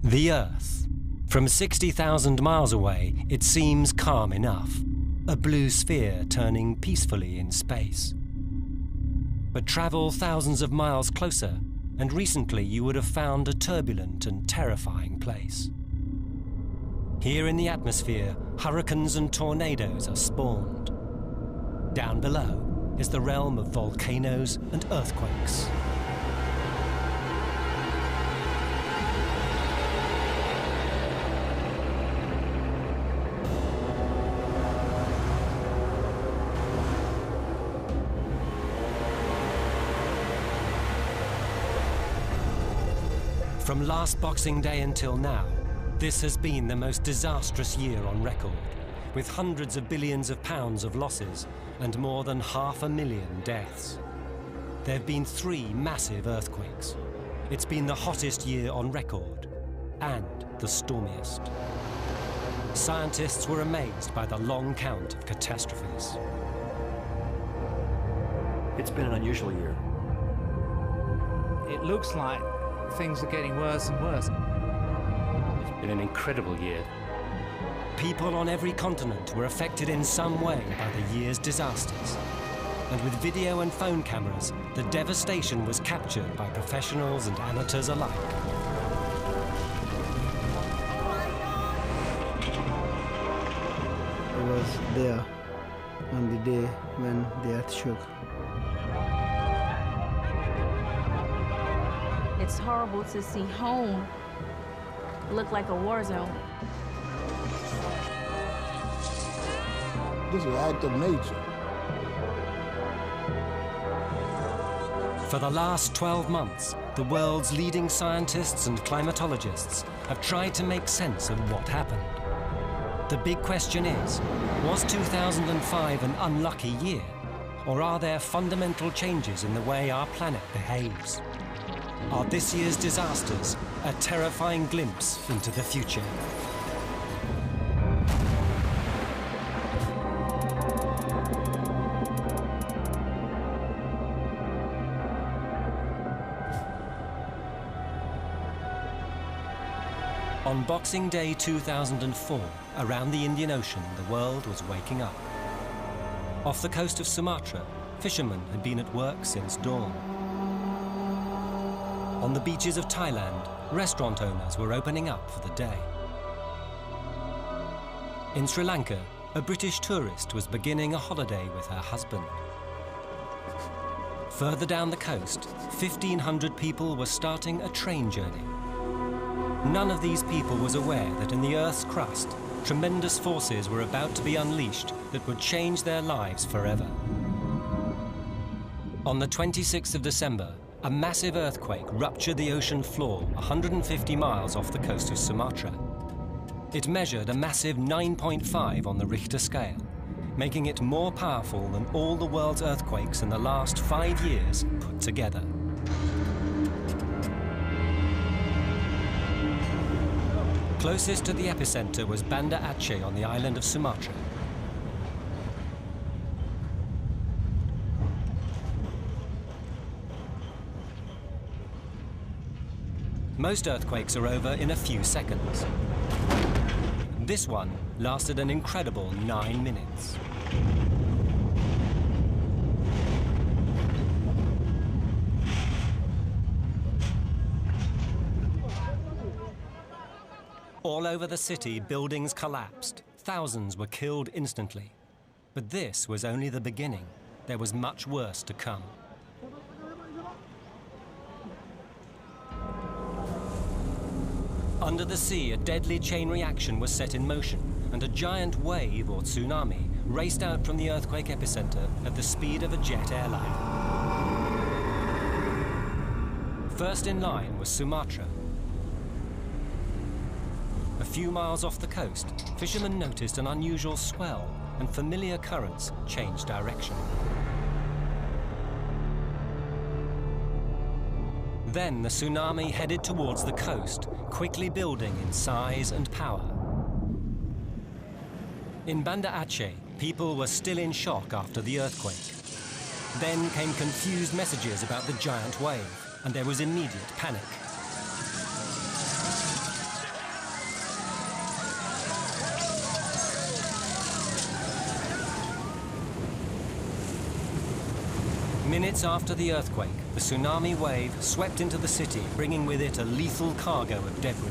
The Earth. From 60,000 miles away, it seems calm enough. A blue sphere turning peacefully in space. But travel thousands of miles closer, and recently you would have found a turbulent and terrifying place. Here in the atmosphere, hurricanes and tornadoes are spawned. Down below is the realm of volcanoes and earthquakes. From last Boxing Day until now, this has been the most disastrous year on record, with hundreds of billions of pounds of losses and more than 500,000 deaths. There have been 3 massive earthquakes. It's been the hottest year on record, and the stormiest. Scientists were amazed by the long count of catastrophes. It's been an unusual year. It looks like things are getting worse and worse. It's been an incredible year. People on every continent were affected in some way by the year's disasters. And with video and phone cameras, the devastation was captured by professionals and amateurs alike. I was there on the day when the earth shook. It's horrible to see home look like a war zone. This is an act of nature. For the last 12 months, the world's leading scientists and climatologists have tried to make sense of what happened. The big question is, was 2005 an unlucky year? Or are there fundamental changes in the way our planet behaves? Are this year's disasters a terrifying glimpse into the future? On Boxing Day 2004, around the Indian Ocean, the world was waking up. Off the coast of Sumatra, fishermen had been at work since dawn. On the beaches of Thailand, restaurant owners were opening up for the day. In Sri Lanka, a British tourist was beginning a holiday with her husband. Further down the coast, 1,500 people were starting a train journey. None of these people was aware that in the Earth's crust, tremendous forces were about to be unleashed that would change their lives forever. On the 26th of December, a massive earthquake ruptured the ocean floor 150 miles off the coast of Sumatra. It measured a massive 9.5 on the Richter scale, making it more powerful than all the world's earthquakes in the last 5 years put together. Closest to the epicenter was Banda Aceh on the island of Sumatra. Most earthquakes are over in a few seconds. This one lasted an incredible 9 minutes. All over the city, buildings collapsed. Thousands were killed instantly. But this was only the beginning. There was much worse to come. Under the sea, a deadly chain reaction was set in motion, and a giant wave, or tsunami, raced out from the earthquake epicenter at the speed of a jet airliner. First in line was Sumatra. A few miles off the coast, fishermen noticed an unusual swell, and familiar currents changed direction. Then the tsunami headed towards the coast, quickly building in size and power. In Banda Aceh, people were still in shock after the earthquake. Then came confused messages about the giant wave, and there was immediate panic. Minutes after the earthquake, the tsunami wave swept into the city, bringing with it a lethal cargo of debris.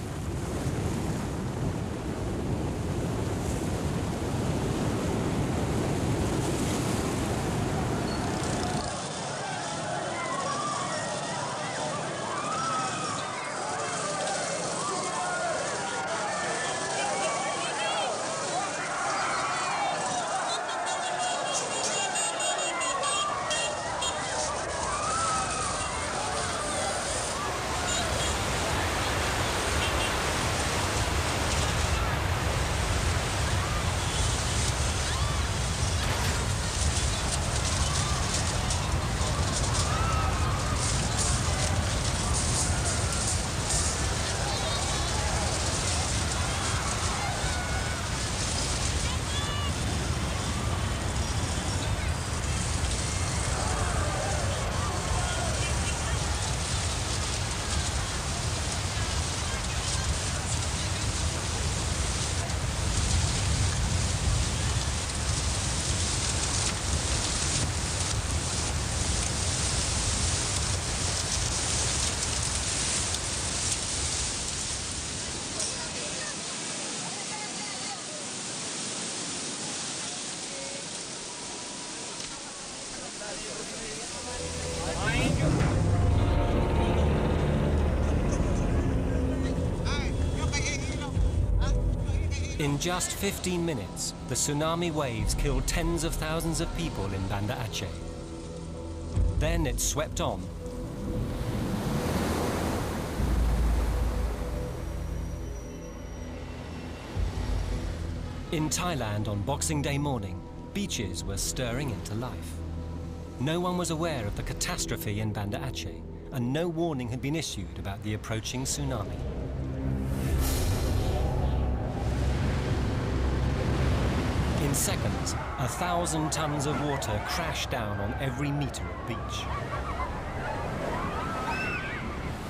In just 15 minutes, the tsunami waves killed tens of thousands of people in Banda Aceh. Then it swept on. In Thailand on Boxing Day morning, beaches were stirring into life. No one was aware of the catastrophe in Banda Aceh, and no warning had been issued about the approaching tsunami. In seconds, 1,000 tons of water crashed down on every meter of beach.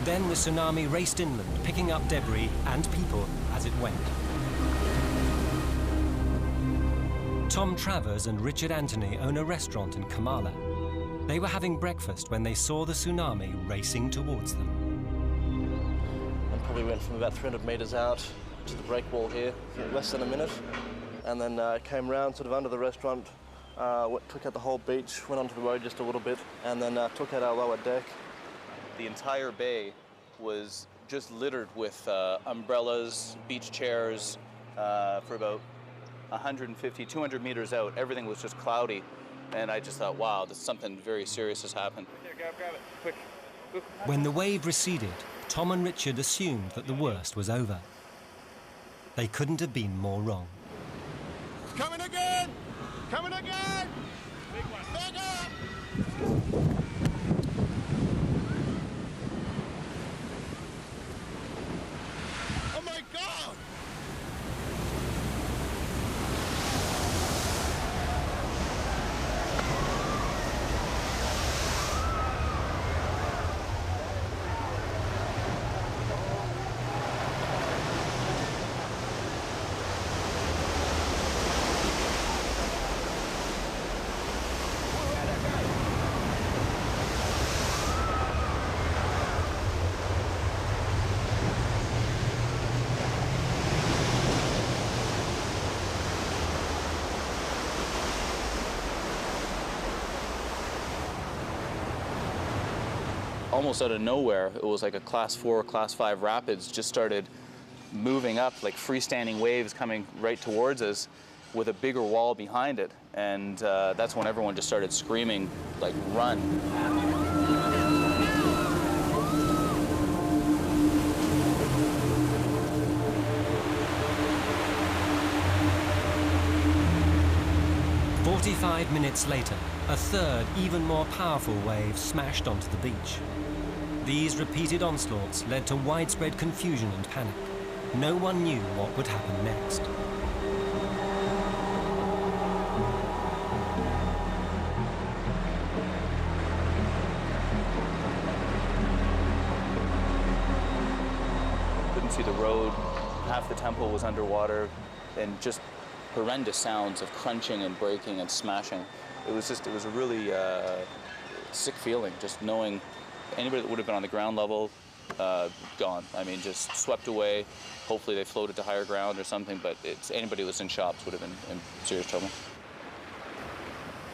Then the tsunami raced inland, picking up debris and people as it went. Tom Travers and Richard Anthony own a restaurant in Kamala. They were having breakfast when they saw the tsunami racing towards them. And probably went from about 300 metres out to the break wall here in less than a minute. And then came round sort of under the restaurant, took out the whole beach, went onto the road just a little bit, and then took out our lower deck. The entire bay was just littered with umbrellas, beach chairs. For about 150, 200 meters out, everything was just cloudy. And I just thought, wow, something very serious has happened. Here, grab it, quick. When the wave receded, Tom and Richard assumed that the worst was over. They couldn't have been more wrong. Coming again! Coming again! Big one. Back up! Oh my God! Almost out of nowhere, it was like a class 4, class 5 rapids just started moving up, like freestanding waves coming right towards us with a bigger wall behind it. And that's when everyone just started screaming, like, run. "45 minutes later, a third, even more powerful wave smashed onto the beach. These repeated onslaughts led to widespread confusion and panic. No one knew what would happen next. Couldn't see the road. Half the temple was underwater, and just horrendous sounds of crunching and breaking and smashing. It was a really sick feeling, just knowing anybody that would have been on the ground level, gone. I mean, just swept away. Hopefully they floated to higher ground or something, but anybody that was in shops would have been in serious trouble.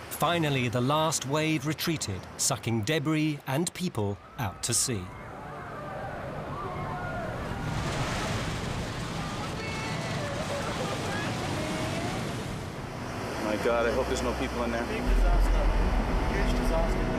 Finally, the last wave retreated, sucking debris and people out to sea. My God, I hope there's no people in there. Big disaster. Huge disaster.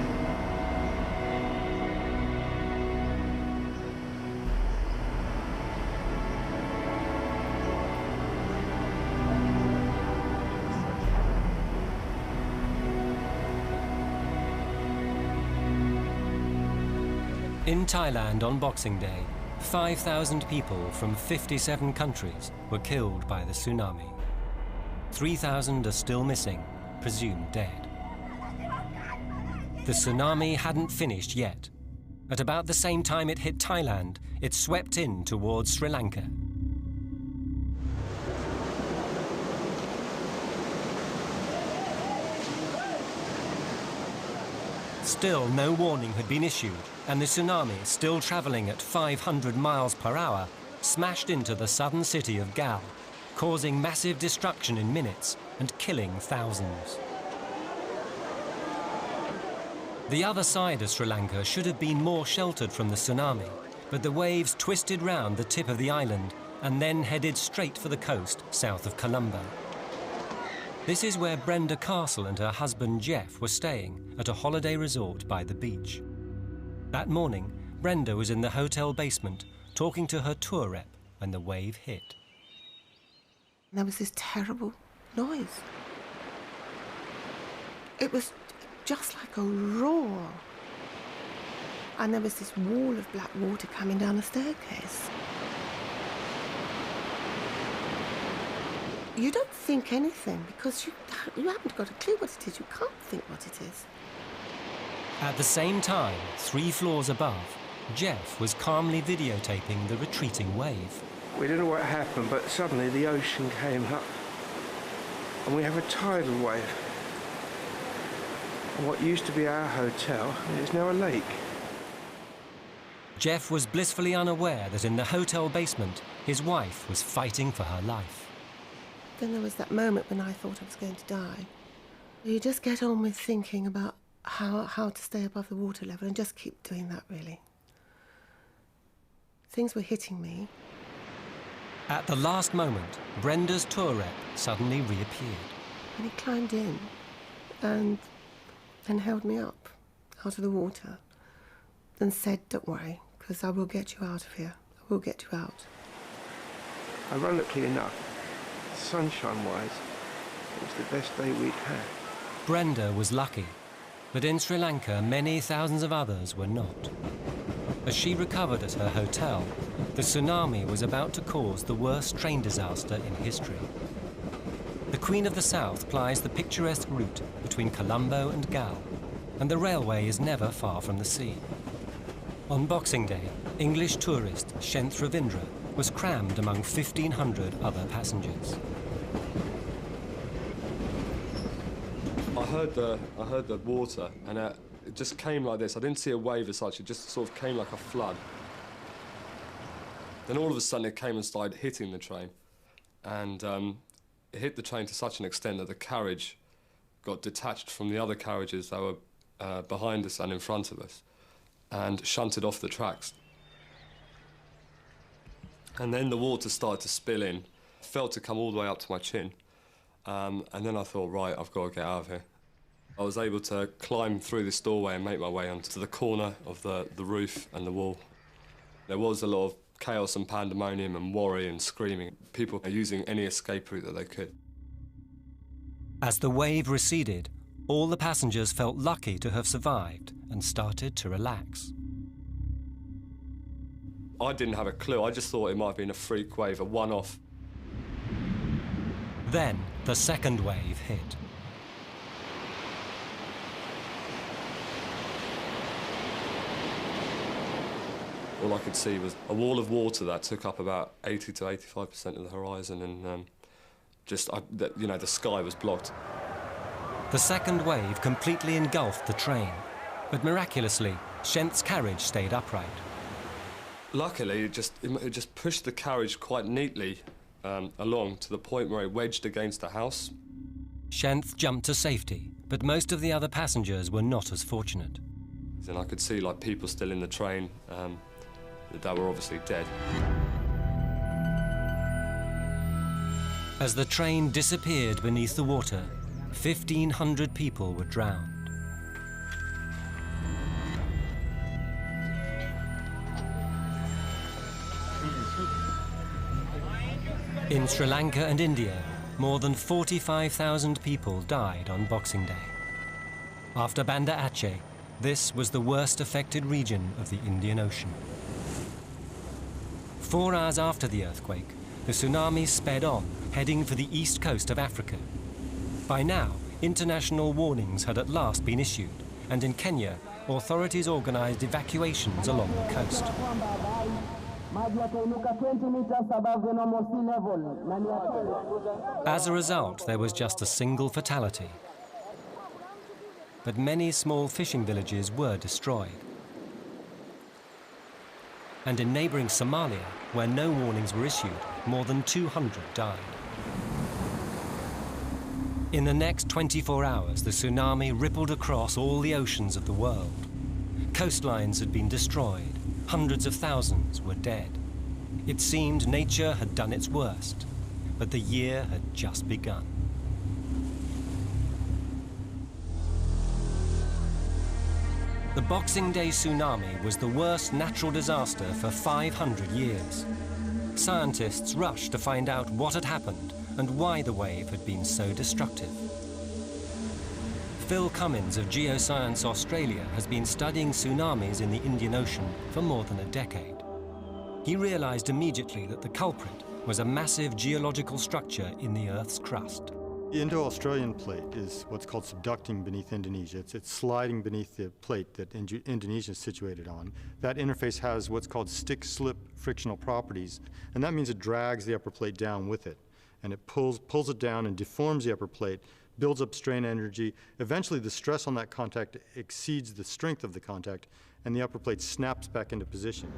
In Thailand on Boxing Day, 5,000 people from 57 countries were killed by the tsunami. 3,000 are still missing, presumed dead. The tsunami hadn't finished yet. At about the same time it hit Thailand, it swept in towards Sri Lanka. Still, no warning had been issued, and the tsunami, still travelling at 500 miles per hour, smashed into the southern city of Galle, causing massive destruction in minutes and killing thousands. The other side of Sri Lanka should have been more sheltered from the tsunami, but the waves twisted round the tip of the island and then headed straight for the coast south of Colombo. This is where Brenda Castle and her husband Jeff were staying at a holiday resort by the beach. That morning, Brenda was in the hotel basement talking to her tour rep when the wave hit. There was this terrible noise. It was just like a roar. And there was this wall of black water coming down the staircase. You don't think anything because you haven't got a clue what it is. You can't think what it is. At the same time, 3 floors above, Jeff was calmly videotaping the retreating wave. We don't know what happened, but suddenly the ocean came up and we have a tidal wave. And what used to be our hotel is now a lake. Jeff was blissfully unaware that in the hotel basement, his wife was fighting for her life. Then there was that moment when I thought I was going to die. You just get on with thinking about how to stay above the water level and just keep doing that, really. Things were hitting me. At the last moment, Brenda's tour rep suddenly reappeared. And he climbed in and held me up out of the water and said, "Don't worry, because I will get you out of here. I will get you out." Ironically enough, sunshine-wise, it was the best day we'd had. Brenda was lucky, but in Sri Lanka, many thousands of others were not. As she recovered at her hotel, the tsunami was about to cause the worst train disaster in history. The Queen of the South plies the picturesque route between Colombo and Galle, and the railway is never far from the sea. On Boxing Day, English tourist Shenth Ravindra was crammed among 1,500 other passengers. I heard the water, and it just came like this. I didn't see a wave as such. It just sort of came like a flood. Then all of a sudden it came and started hitting the train, and it hit the train to such an extent that the carriage got detached from the other carriages that were behind us and in front of us, and shunted off the tracks. And then the water started to spill in, felt to come all the way up to my chin. And then I thought, right, I've got to get out of here. I was able to climb through this doorway and make my way onto the corner of the roof and the wall. There was a lot of chaos and pandemonium and worry and screaming. People are using any escape route that they could. As the wave receded, all the passengers felt lucky to have survived and started to relax. I didn't have a clue. I just thought it might have been a freak wave, a one-off. Then the second wave hit. All I could see was a wall of water that took up about 80 to 85% of the horizon, and the sky was blocked. The second wave completely engulfed the train. But miraculously, Shenth's carriage stayed upright. Luckily, it just pushed the carriage quite neatly along to the point where it wedged against the house. Shenth jumped to safety, but most of the other passengers were not as fortunate. Then I could see like people still in the train that were obviously dead. As the train disappeared beneath the water, 1,500 people were drowned. In Sri Lanka and India, more than 45,000 people died on Boxing Day. After Banda Aceh, this was the worst affected region of the Indian Ocean. 4 hours after the earthquake, the tsunami sped on, heading for the east coast of Africa. By now, international warnings had at last been issued, and in Kenya, authorities organized evacuations along the coast. As a result, there was just a single fatality. But many small fishing villages were destroyed. And in neighboring Somalia, where no warnings were issued, more than 200 died. In the next 24 hours, the tsunami rippled across all the oceans of the world. Coastlines had been destroyed. Hundreds of thousands were dead. It seemed nature had done its worst, but the year had just begun. The Boxing Day tsunami was the worst natural disaster for 500 years. Scientists rushed to find out what had happened and why the wave had been so destructive. Phil Cummins of Geoscience Australia has been studying tsunamis in the Indian Ocean for more than a decade. He realized immediately that the culprit was a massive geological structure in the Earth's crust. The Indo-Australian plate is what's called subducting beneath Indonesia. It's sliding beneath the plate that Indonesia is situated on. That interface has what's called stick-slip frictional properties, and that means it drags the upper plate down with it. And it pulls it down and deforms the upper plate, builds up strain energy. Eventually, the stress on that contact exceeds the strength of the contact, and the upper plate snaps back into position.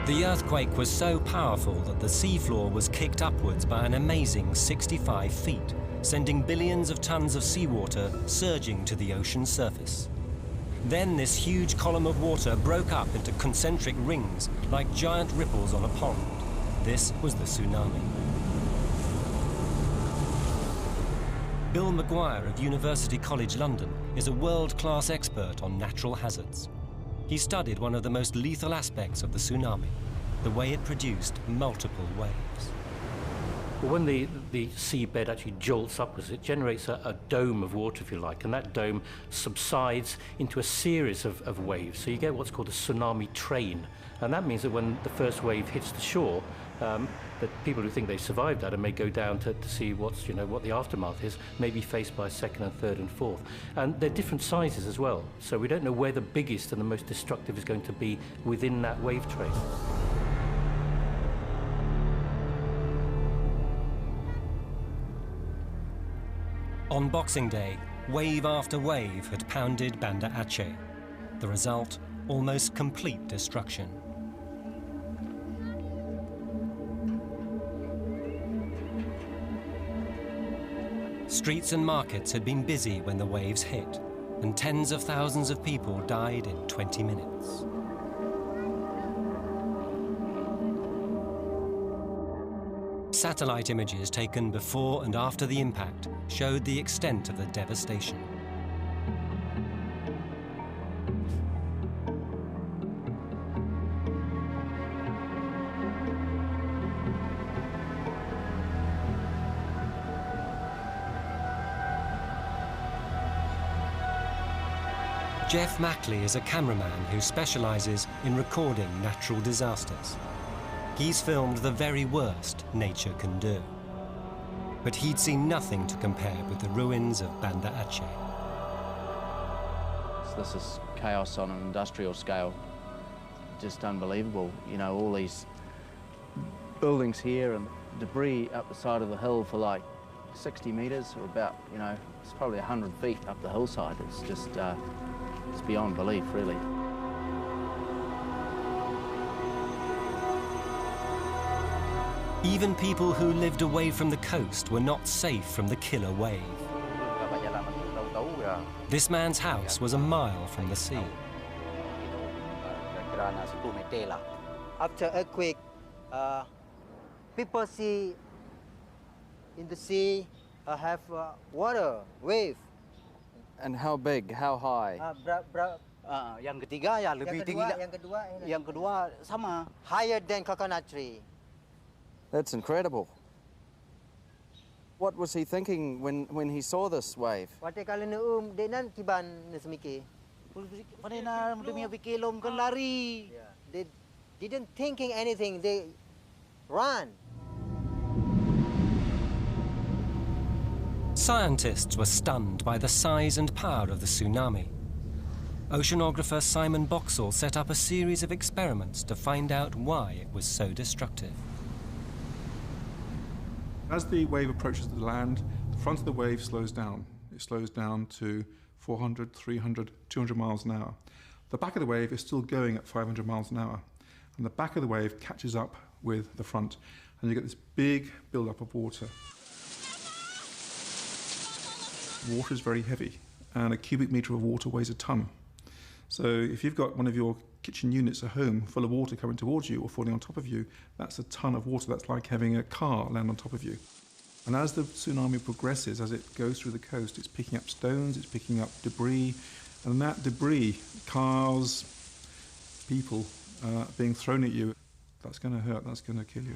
The earthquake was so powerful that the seafloor was kicked upwards by an amazing 65 feet, sending billions of tons of seawater surging to the ocean surface. Then this huge column of water broke up into concentric rings, like giant ripples on a pond. This was the tsunami. Bill Maguire of University College London is a world-class expert on natural hazards. He studied one of the most lethal aspects of the tsunami, the way it produced multiple waves. Well, when the seabed actually jolts upwards, it generates a dome of water, if you like, and that dome subsides into a series of waves. So you get what's called a tsunami train. And that means that when the first wave hits the shore, that people who think they've survived that and may go down to see what the aftermath is, may be faced by a second and third and fourth. And they're different sizes as well. So we don't know where the biggest and the most destructive is going to be within that wave train. On Boxing Day, wave after wave had pounded Banda Aceh. The result, almost complete destruction. Streets and markets had been busy when the waves hit, and tens of thousands of people died in 20 minutes. Satellite images taken before and after the impact showed the extent of the devastation. Jeff Mackley is a cameraman who specializes in recording natural disasters. He's filmed the very worst nature can do. But he'd seen nothing to compare with the ruins of Banda Aceh. This is chaos on an industrial scale. Just unbelievable. You know, all these buildings here and debris up the side of the hill for like 60 metres, or about, you know, it's probably 100 feet up the hillside. It's just, it's beyond belief, really. Even people who lived away from the coast were not safe from the killer wave. This man's house was a mile from the sea. After earthquake, people see in the sea have water, wave. And how big, how high? Yang ketiga ya lebih tinggi. Yang kedua sama. Higher than coconut tree. That's incredible. What was he thinking when he saw this wave? Waktu kalau neum, dia nan kiban nesmiki. Pada na demi fikir lom kan lari. They didn't thinking anything. They ran. Scientists were stunned by the size and power of the tsunami. Oceanographer Simon Boxall set up a series of experiments to find out why it was so destructive. As the wave approaches the land, the front of the wave slows down. It slows down to 400, 300, 200 miles an hour. The back of the wave is still going at 500 miles an hour. And the back of the wave catches up with the front. And you get this big build-up of water. Water is very heavy, and a cubic metre of water weighs a tonne. So if you've got one of your kitchen units at home full of water coming towards you or falling on top of you, that's a tonne of water. That's like having a car land on top of you. And as the tsunami progresses, as it goes through the coast, it's picking up stones, it's picking up debris, and that debris, cars, people being thrown at you, that's going to hurt, that's going to kill you.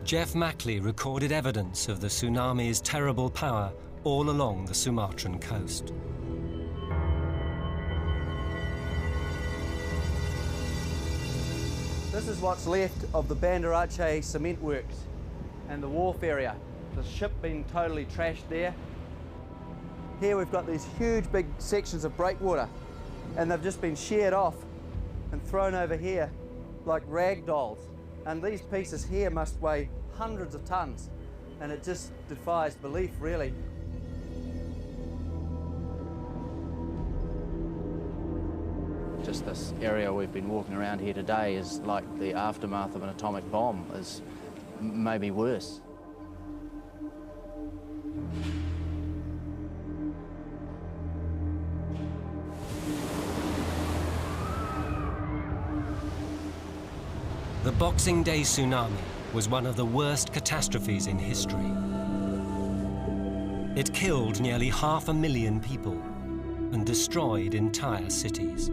Jeff Mackley recorded evidence of the tsunami's terrible power all along the Sumatran coast. This is what's left of the Banda Aceh cement works and the wharf area. The ship being totally trashed there. Here we've got these huge big sections of breakwater, and they've just been sheared off and thrown over here like rag dolls. And these pieces here must weigh hundreds of tons, and it just defies belief, really. Just this area we've been walking around here today is like the aftermath of an atomic bomb, is maybe worse. The Boxing Day tsunami was one of the worst catastrophes in history. It killed nearly 500,000 people and destroyed entire cities.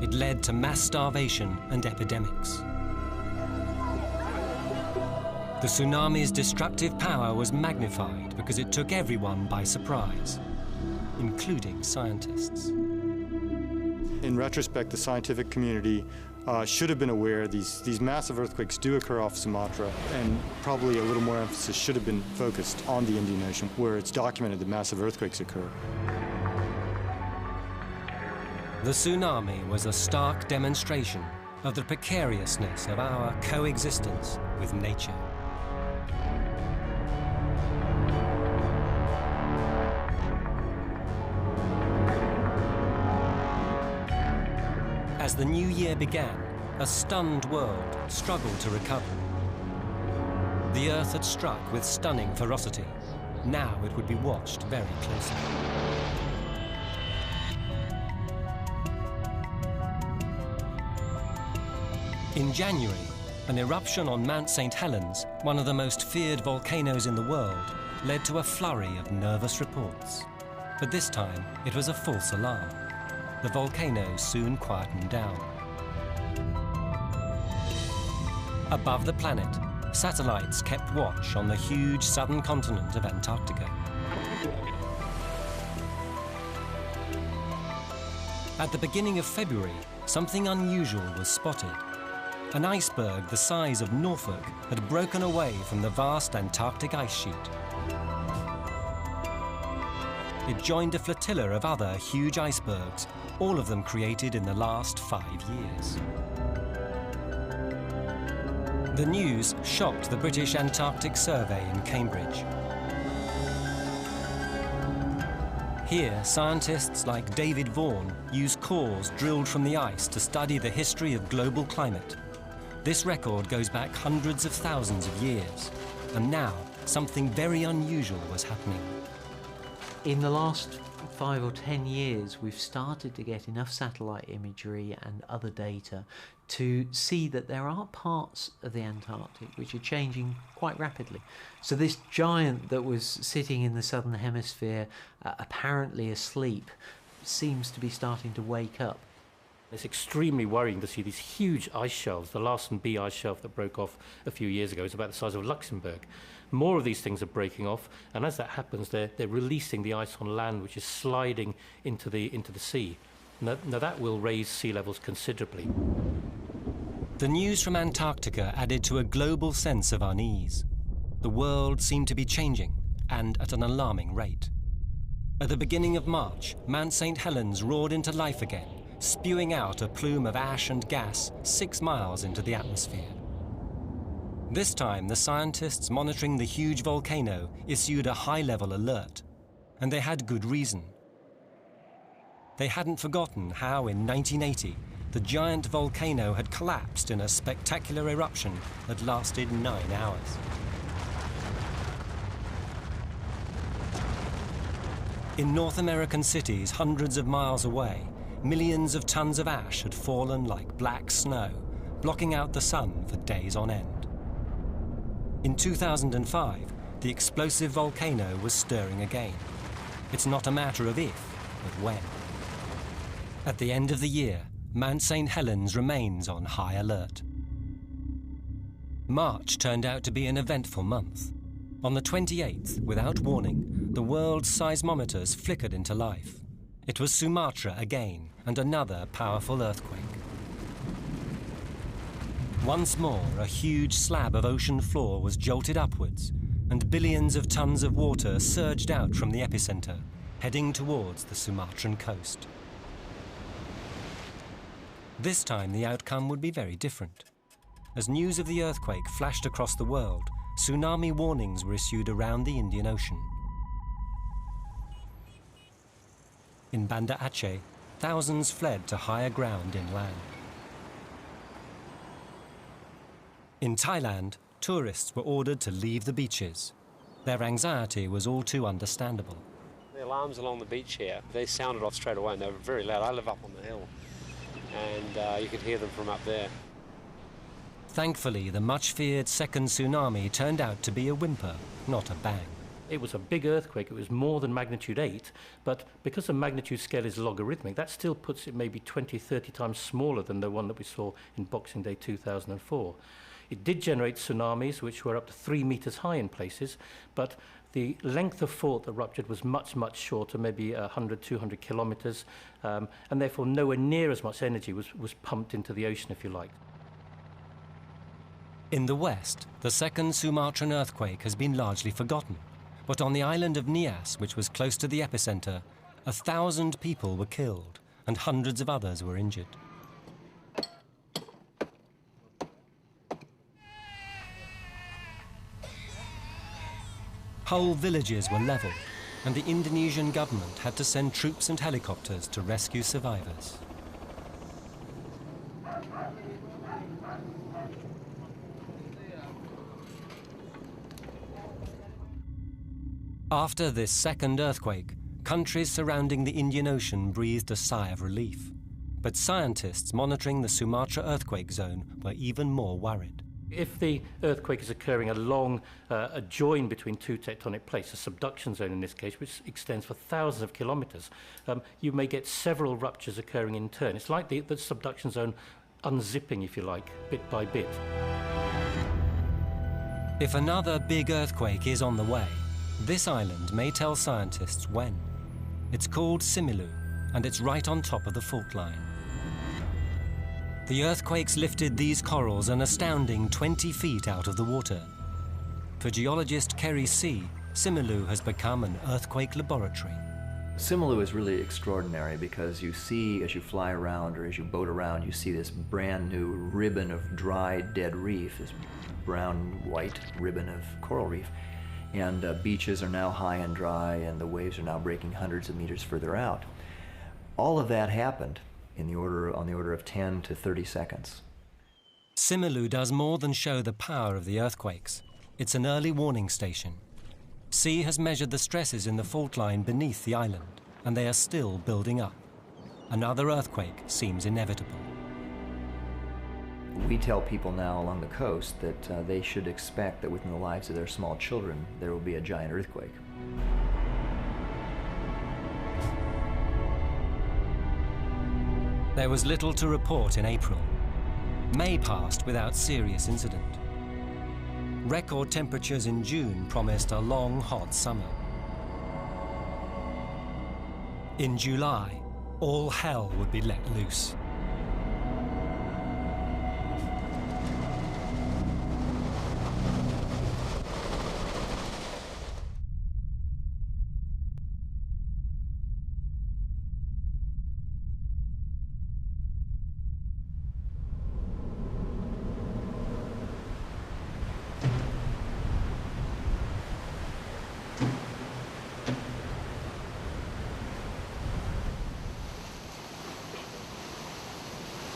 It led to mass starvation and epidemics. The tsunami's destructive power was magnified because it took everyone by surprise, including scientists. In retrospect, the scientific community should have been aware these massive earthquakes do occur off Sumatra, and probably a little more emphasis should have been focused on the Indian Ocean, where it's documented that massive earthquakes occur. The tsunami was a stark demonstration of the precariousness of our coexistence with nature. As the new year began, a stunned world struggled to recover. The Earth had struck with stunning ferocity. Now it would be watched very closely. In January, an eruption on Mount St. Helens, one of the most feared volcanoes in the world, led to a flurry of nervous reports. But this time, it was a false alarm. The volcano soon quietened down. Above the planet, satellites kept watch on the huge southern continent of Antarctica. At the beginning of February, something unusual was spotted. An iceberg the size of Norfolk had broken away from the vast Antarctic ice sheet. It joined a flotilla of other huge icebergs, all of them created in the last 5 years. The news shocked the British Antarctic Survey in Cambridge. Here, scientists like David Vaughan use cores drilled from the ice to study the history of global climate. This record goes back hundreds of thousands of years, and now something very unusual was happening. In the last 5 or 10 years, we've started to get enough satellite imagery and other data to see that there are parts of the Antarctic which are changing quite rapidly. So this giant that was sitting in the southern hemisphere, apparently asleep, seems to be starting to wake up. It's extremely worrying to see these huge ice shelves. The Larsen B ice shelf that broke off a few years ago is about the size of Luxembourg. More of these things are breaking off, and as that happens, they're releasing the ice on land, which is sliding into the sea. Now that will raise sea levels considerably. The news from Antarctica added to a global sense of unease. The world seemed to be changing, and at an alarming rate. At the beginning of March, Mount St. Helens roared into life again, spewing out a plume of ash and gas 6 miles into the atmosphere. This time, the scientists monitoring the huge volcano issued a high-level alert, and they had good reason. They hadn't forgotten how, in 1980, the giant volcano had collapsed in a spectacular eruption that lasted 9 hours. In North American cities hundreds of miles away, millions of tons of ash had fallen like black snow, blocking out the sun for days on end. In 2005, the explosive volcano was stirring again. It's not a matter of if, but when. At the end of the year, Mount St. Helens remains on high alert. March turned out to be an eventful month. On the 28th, without warning, the world's seismometers flickered into life. It was Sumatra again, and another powerful earthquake. Once more, a huge slab of ocean floor was jolted upwards, and billions of tons of water surged out from the epicenter, heading towards the Sumatran coast. This time, the outcome would be very different. As news of the earthquake flashed across the world, tsunami warnings were issued around the Indian Ocean. In Banda Aceh, thousands fled to higher ground inland. In Thailand, tourists were ordered to leave the beaches. Their anxiety was all too understandable. The alarms along the beach here, they sounded off straight away and they were very loud. I live up on the hill and you could hear them from up there. Thankfully, the much-feared second tsunami turned out to be a whimper, not a bang. It was a big earthquake. It was more than magnitude 8, but because the magnitude scale is logarithmic, that still puts it maybe 20, 30 times smaller than the one that we saw in Boxing Day 2004. It did generate tsunamis, which were up to 3 meters high in places, but the length of fault that ruptured was much, much shorter, maybe 100, 200 kilometers, and therefore nowhere near as much energy was pumped into the ocean, if you like. In the west, the second Sumatran earthquake has been largely forgotten. But on the island of Nias, which was close to the epicenter, 1,000 people were killed and hundreds of others were injured. Whole villages were leveled, and the Indonesian government had to send troops and helicopters to rescue survivors. After this second earthquake, countries surrounding the Indian Ocean breathed a sigh of relief. But scientists monitoring the Sumatra earthquake zone were even more worried. If the earthquake is occurring along a join between two tectonic plates, a subduction zone in this case, which extends for thousands of kilometers, you may get several ruptures occurring in turn. It's like the subduction zone unzipping, if you like, bit by bit. If another big earthquake is on the way, this island may tell scientists when. It's called Similu, and it's right on top of the fault line. The earthquakes lifted these corals an astounding 20 feet out of the water. For geologist Kerry See, Similu has become an earthquake laboratory. Simalu is really extraordinary because you see, as you fly around or as you boat around, you see this brand new ribbon of dry, dead reef, this brown-white ribbon of coral reef. And beaches are now high and dry, and the waves are now breaking hundreds of meters further out. All of that happened on the order of 10 to 30 seconds. Simalu does more than show the power of the earthquakes. It's an early warning station. Sea has measured the stresses in the fault line beneath the island, and they are still building up. Another earthquake seems inevitable. We tell people now along the coast that they should expect that within the lives of their small children there will be a giant earthquake. There was little to report in April. May passed without serious incident. Record temperatures in June promised a long, hot summer. In July, all hell would be let loose.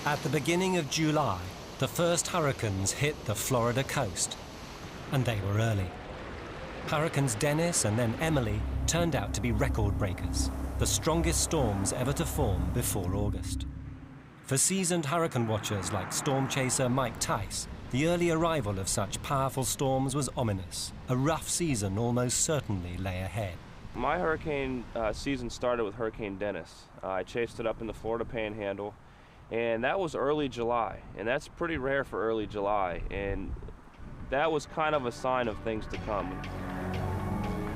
At the beginning of July, the first hurricanes hit the Florida coast, and they were early. Hurricanes Dennis and then Emily turned out to be record breakers, the strongest storms ever to form before August. For seasoned hurricane watchers like storm chaser Mike Tice, the early arrival of such powerful storms was ominous. A rough season almost certainly lay ahead. My hurricane season started with Hurricane Dennis. I chased it up in the Florida Panhandle, and that was early July, and that's pretty rare for early July, and that was kind of a sign of things to come.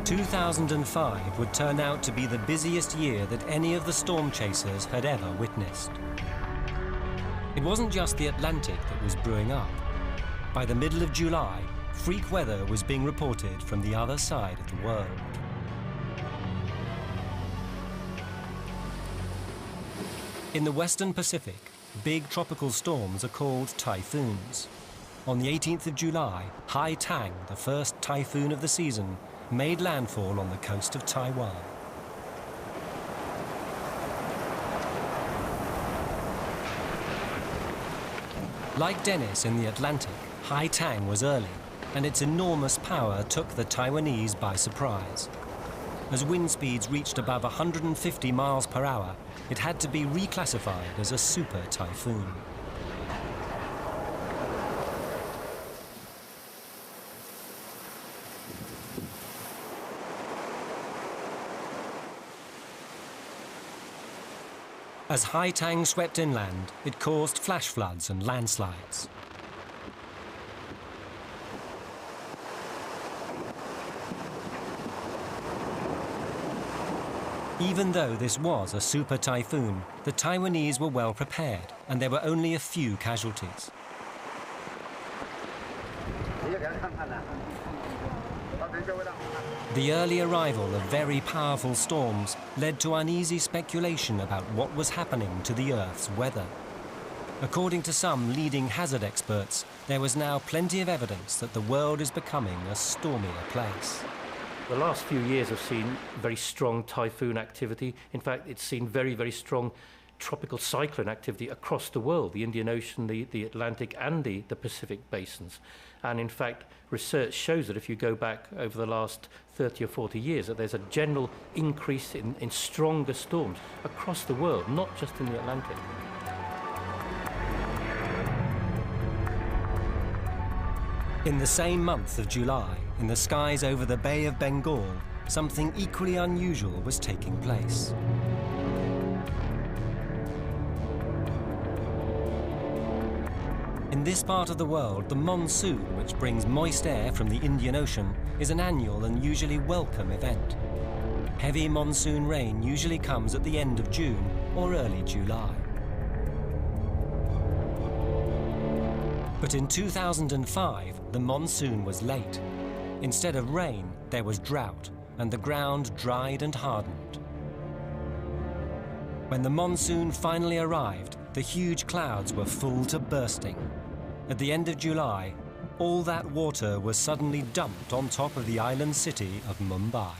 2005 would turn out to be the busiest year that any of the storm chasers had ever witnessed. It wasn't just the Atlantic that was brewing up. By the middle of July, freak weather was being reported from the other side of the world. In the Western Pacific, big tropical storms are called typhoons. On the 18th of July, Hai Tang, the first typhoon of the season, made landfall on the coast of Taiwan. Like Dennis in the Atlantic, Hai Tang was early, and its enormous power took the Taiwanese by surprise. As wind speeds reached above 150 miles per hour, it had to be reclassified as a super typhoon. As Hai Tang swept inland, it caused flash floods and landslides. Even though this was a super typhoon, the Taiwanese were well prepared, and there were only a few casualties. The early arrival of very powerful storms led to uneasy speculation about what was happening to the Earth's weather. According to some leading hazard experts, there was now plenty of evidence that the world is becoming a stormier place. The last few years have seen very strong typhoon activity. In fact, it's seen very, very strong tropical cyclone activity across the world, the Indian Ocean, the Atlantic and the Pacific basins. And in fact, research shows that if you go back over the last 30 or 40 years, that there's a general increase in stronger storms across the world, not just in the Atlantic. In the same month of July, in the skies over the Bay of Bengal, something equally unusual was taking place. In this part of the world, the monsoon, which brings moist air from the Indian Ocean, is an annual and usually welcome event. Heavy monsoon rain usually comes at the end of June or early July. But in 2005, the monsoon was late. Instead of rain, there was drought, and the ground dried and hardened. When the monsoon finally arrived, the huge clouds were full to bursting. At the end of July, all that water was suddenly dumped on top of the island city of Mumbai.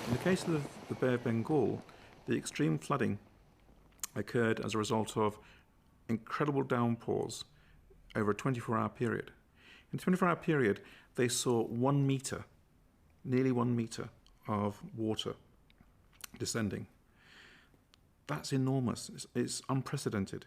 In the case of the Bay of Bengal, the extreme flooding occurred as a result of incredible downpours over a 24-hour period. In a 24-hour period, they saw 1 metre, nearly 1 metre of water descending. That's enormous. It's unprecedented.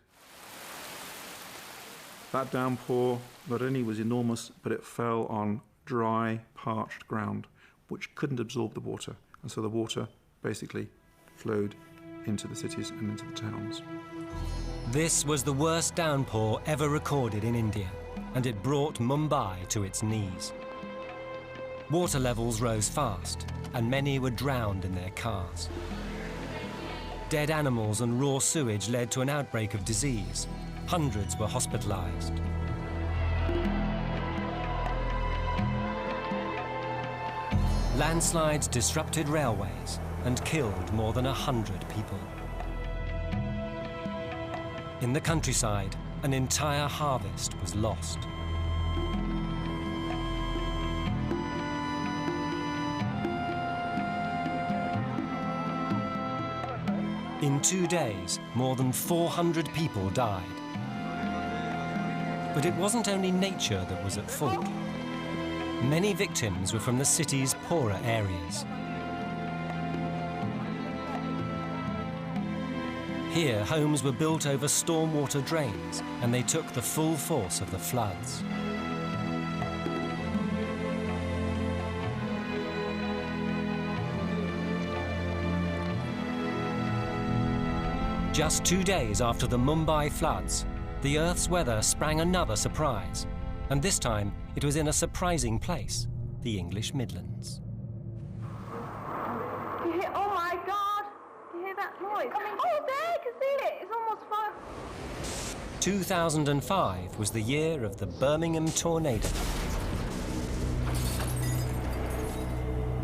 That downpour not only was enormous, but it fell on dry, parched ground, which couldn't absorb the water. And so the water basically flowed into the cities and into the towns. This was the worst downpour ever recorded in India, and it brought Mumbai to its knees. Water levels rose fast, and many were drowned in their cars. Dead animals and raw sewage led to an outbreak of disease. Hundreds were hospitalized. Landslides disrupted railways and killed more than 100 people. In the countryside, an entire harvest was lost. In 2 days, more than 400 people died. But it wasn't only nature that was at fault. Many victims were from the city's poorer areas. Here, homes were built over stormwater drains, and they took the full force of the floods. Just 2 days after the Mumbai floods, the Earth's weather sprang another surprise. And this time, it was in a surprising place, the English Midlands. Do you hear, oh my God! Do you hear that noise? Oh, there, I can see it! It's almost fire. 2005 was the year of the Birmingham tornado.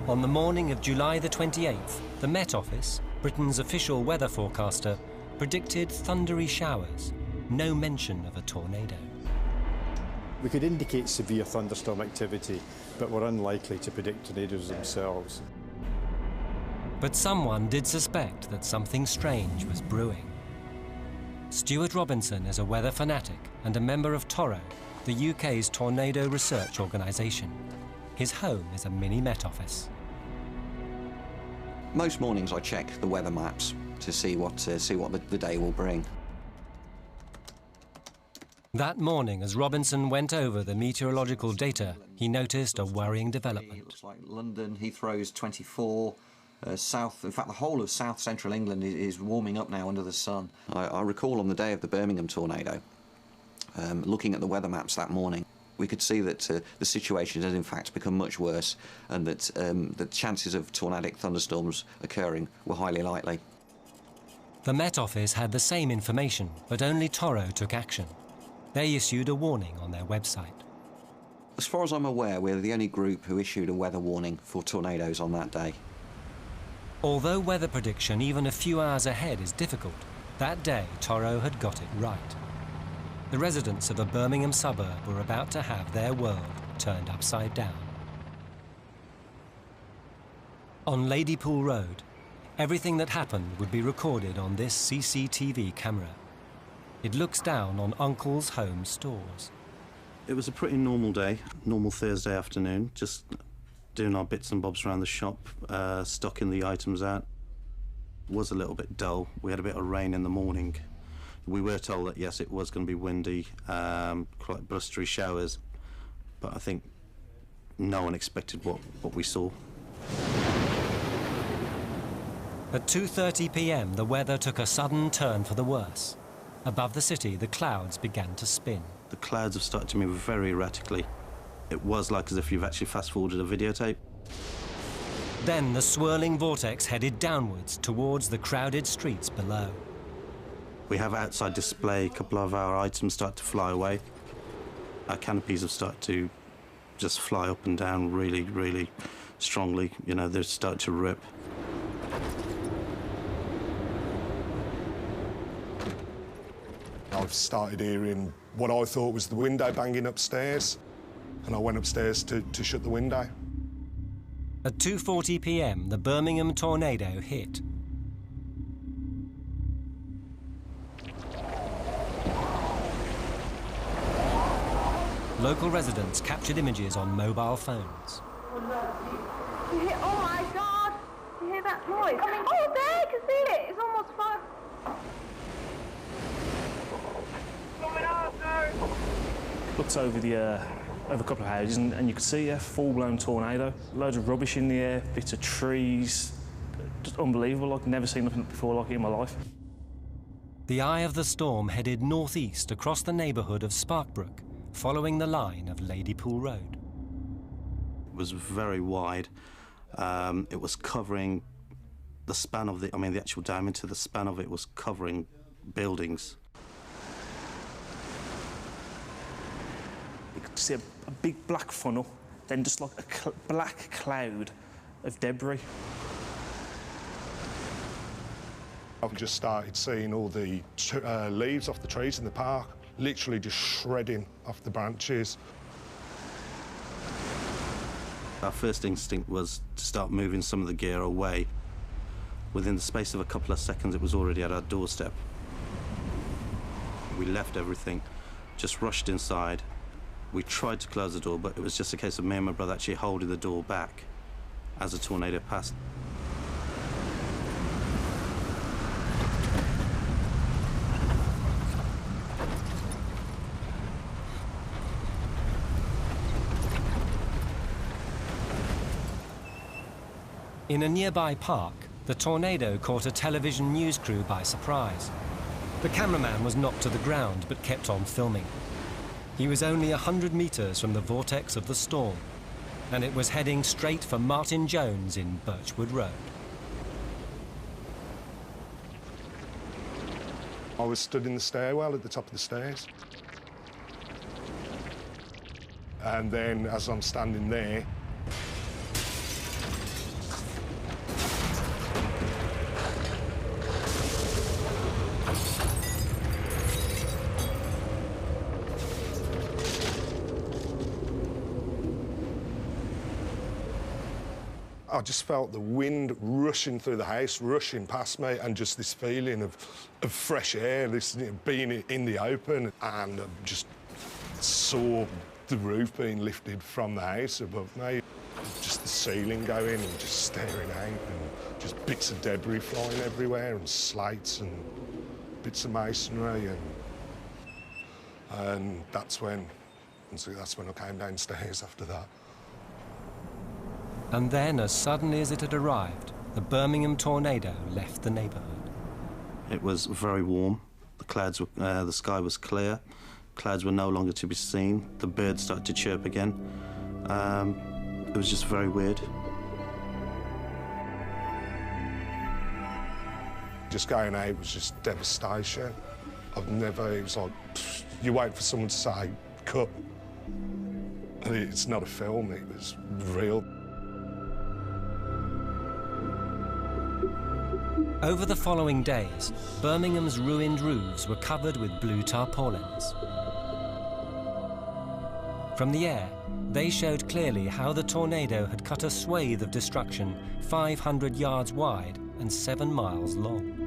On the morning of July the 28th, the Met Office, Britain's official weather forecaster, predicted thundery showers, no mention of a tornado. We could indicate severe thunderstorm activity, but we're unlikely to predict tornadoes themselves. But someone did suspect that something strange was brewing. Stuart Robinson is a weather fanatic and a member of Toro, the UK's tornado research organisation. His home is a mini Met Office. Most mornings I check the weather maps to see what the day will bring. That morning, as Robinson went over the meteorological data, he noticed a worrying It development. looks like London, Heathrow's 24, south, in fact the whole of south-central England is warming up now under the sun. I recall on the day of the Birmingham tornado, looking at the weather maps that morning, we could see that the situation had in fact become much worse, and that the chances of tornadic thunderstorms occurring were highly likely. The Met Office had the same information, but only Toro took action. They issued a warning on their website. As far as I'm aware, we're the only group who issued a weather warning for tornadoes on that day. Although weather prediction even a few hours ahead is difficult, that day Toro had got it right. The residents of a Birmingham suburb were about to have their world turned upside down. On Ladypool Road, everything that happened would be recorded on this CCTV camera. It looks down on Uncle's home stores. It was a pretty normal day, normal Thursday afternoon, just doing our bits and bobs around the shop, stocking the items out. It was a little bit dull. We had a bit of rain in the morning. We were told that, yes, it was going to be windy, quite blustery showers, but I think no one expected what we saw. At 2:30 p.m, the weather took a sudden turn for the worse. Above the city, the clouds began to spin. The clouds have started to move very erratically. It was like as if you've actually fast-forwarded a videotape. Then the swirling vortex headed downwards towards the crowded streets below. We have outside display, a couple of our items start to fly away. Our canopies have started to just fly up and down really, really strongly. You know, they start to rip. I've started hearing what I thought was the window banging upstairs, and I went upstairs to shut the window. At 2:40 p.m, the Birmingham tornado hit. Local residents captured images on mobile phones. Oh my God! You hear that noise? Oh, there! You can see it! It's almost fire. Looked over over a couple of houses and you could see a full-blown tornado. Loads of rubbish in the air, bits of trees. Just unbelievable. Like, never seen nothing before like it in my life. The eye of the storm headed northeast across the neighbourhood of Sparkbrook, following the line of Ladypool Road. It was very wide. It was covering the span of the actual diameter, the span of it was covering buildings. You could see a big black funnel, then just like a black cloud of debris. I've just started seeing all the leaves off the trees in the park, literally just shredding off the branches. Our first instinct was to start moving some of the gear away. Within the space of a couple of seconds, it was already at our doorstep. We left everything, just rushed inside. We tried to close the door, but it was just a case of me and my brother actually holding the door back as the tornado passed. In a nearby park, the tornado caught a television news crew by surprise. The cameraman was knocked to the ground but kept on filming. He was only 100 metres from the vortex of the storm, and it was heading straight for Martin Jones in Birchwood Road. I was stood in the stairwell at the top of the stairs. And then as I'm standing there, I just felt the wind rushing through the house, rushing past me, and just this feeling of fresh air, this being in the open, and just saw the roof being lifted from the house above me. Just the ceiling going and just staring out, and just bits of debris flying everywhere, and slates and bits of masonry, and that's when I came downstairs after that. And then, as suddenly as it had arrived, the Birmingham tornado left the neighbourhood. It was very warm. The clouds were, the sky was clear. Clouds were no longer to be seen. The birds started to chirp again. It was just very weird. Just going out was just devastation. It was like, you wait for someone to say, cut. It's not a film, it was real. Over the following days, Birmingham's ruined roofs were covered with blue tarpaulins. From the air, they showed clearly how the tornado had cut a swathe of destruction 500 yards wide and 7 miles long.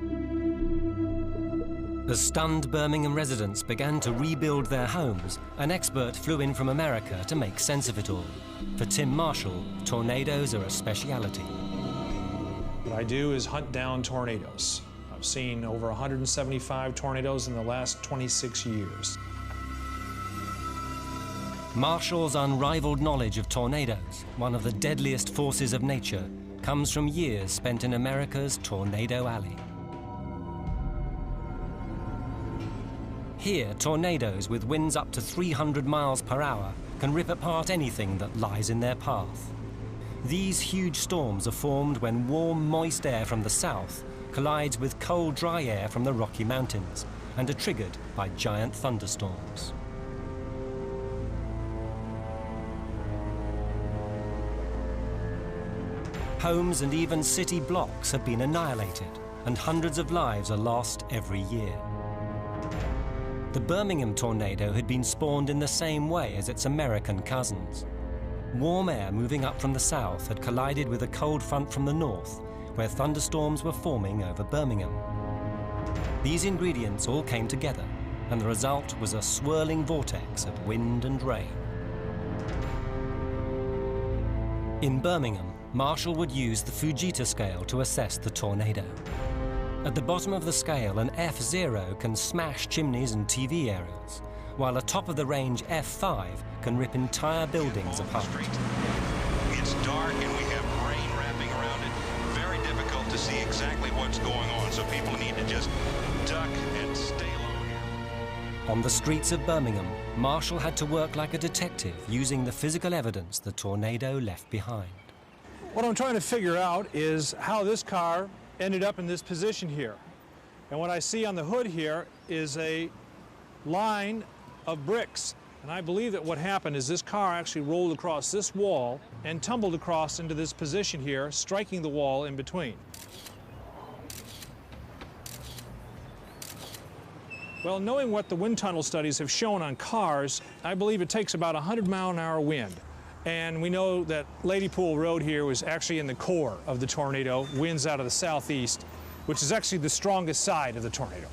As stunned Birmingham residents began to rebuild their homes, an expert flew in from America to make sense of it all. For Tim Marshall, tornadoes are a speciality. What I do is hunt down tornadoes. I've seen over 175 tornadoes in the last 26 years. Marshall's unrivaled knowledge of tornadoes, one of the deadliest forces of nature, comes from years spent in America's Tornado Alley. Here, tornadoes with winds up to 300 miles per hour can rip apart anything that lies in their path. These huge storms are formed when warm, moist air from the south collides with cold, dry air from the Rocky Mountains and are triggered by giant thunderstorms. Homes and even city blocks have been annihilated, and hundreds of lives are lost every year. The Birmingham tornado had been spawned in the same way as its American cousins. Warm air moving up from the south had collided with a cold front from the north, where thunderstorms were forming over Birmingham. These ingredients all came together, and the result was a swirling vortex of wind and rain. In Birmingham, Marshall would use the Fujita scale to assess the tornado. At the bottom of the scale, an F0 can smash chimneys and TV aerials, while a top-of-the-range F5 can rip entire buildings apart. It's dark and we have rain wrapping around it. Very difficult to see exactly what's going on, so people need to just duck and stay low here. On the streets of Birmingham, Marshall had to work like a detective, using the physical evidence the tornado left behind. What I'm trying to figure out is how this car ended up in this position here. And what I see on the hood here is a line of bricks. And I believe that what happened is this car actually rolled across this wall and tumbled across into this position here, striking the wall in between. Well, knowing what the wind tunnel studies have shown on cars, I believe it takes about 100-mile-an-hour wind. And we know that Ladypool Road here was actually in the core of the tornado, winds out of the southeast, which is actually the strongest side of the tornado.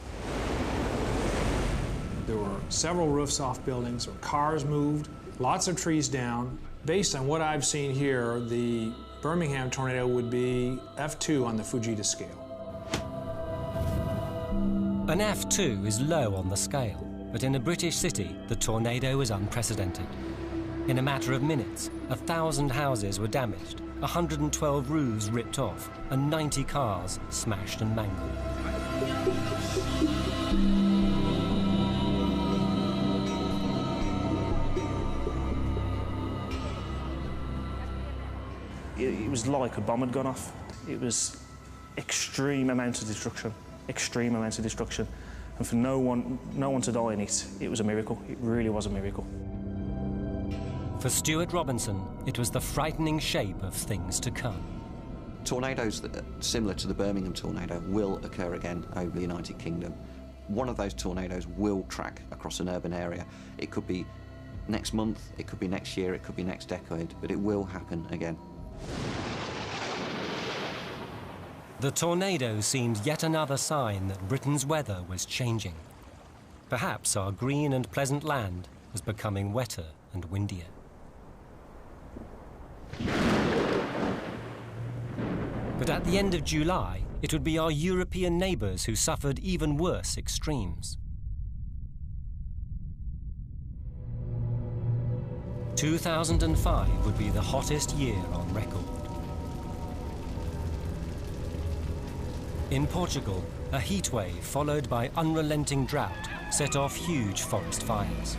There were several roofs off buildings, or cars moved, lots of trees down. Based on what I've seen here, the Birmingham tornado would be F2 on the Fujita scale. An F2 is low on the scale, but in a British city, the tornado is unprecedented. In a matter of minutes, 1,000 houses were damaged, 112 roofs ripped off, and 90 cars smashed and mangled. It was like a bomb had gone off. It was extreme amounts of destruction, extreme amounts of destruction. And for no one to die in it, it was a miracle. It really was a miracle. For Stuart Robinson, it was the frightening shape of things to come. Tornadoes that are similar to the Birmingham tornado will occur again over the United Kingdom. One of those tornadoes will track across an urban area. It could be next month, it could be next year, it could be next decade, but it will happen again. The tornado seemed yet another sign that Britain's weather was changing. Perhaps our green and pleasant land was becoming wetter and windier. But at the end of July, it would be our European neighbours who suffered even worse extremes. 2005 would be the hottest year on record. In Portugal, a heatwave followed by unrelenting drought set off huge forest fires.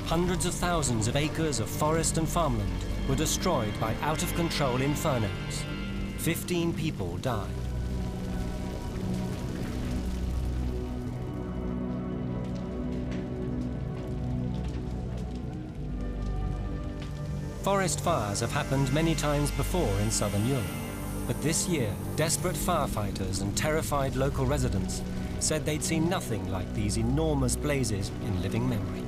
Hundreds of thousands of acres of forest and farmland were destroyed by out-of-control infernos. 15 people died. Forest fires have happened many times before in southern Europe, but this year, desperate firefighters and terrified local residents said they'd seen nothing like these enormous blazes in living memory.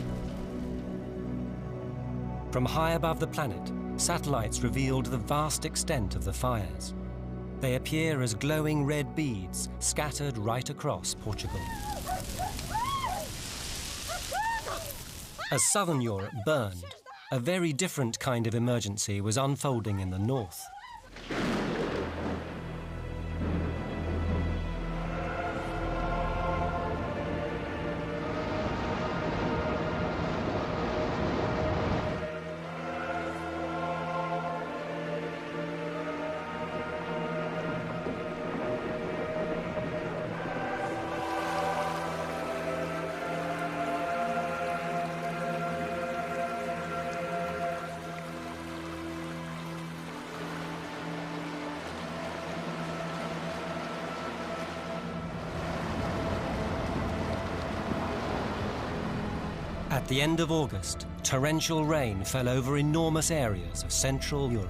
From high above the planet, satellites revealed the vast extent of the fires. They appear as glowing red beads scattered right across Portugal. As southern Europe burned, a very different kind of emergency was unfolding in the north. At the end of August, torrential rain fell over enormous areas of Central Europe.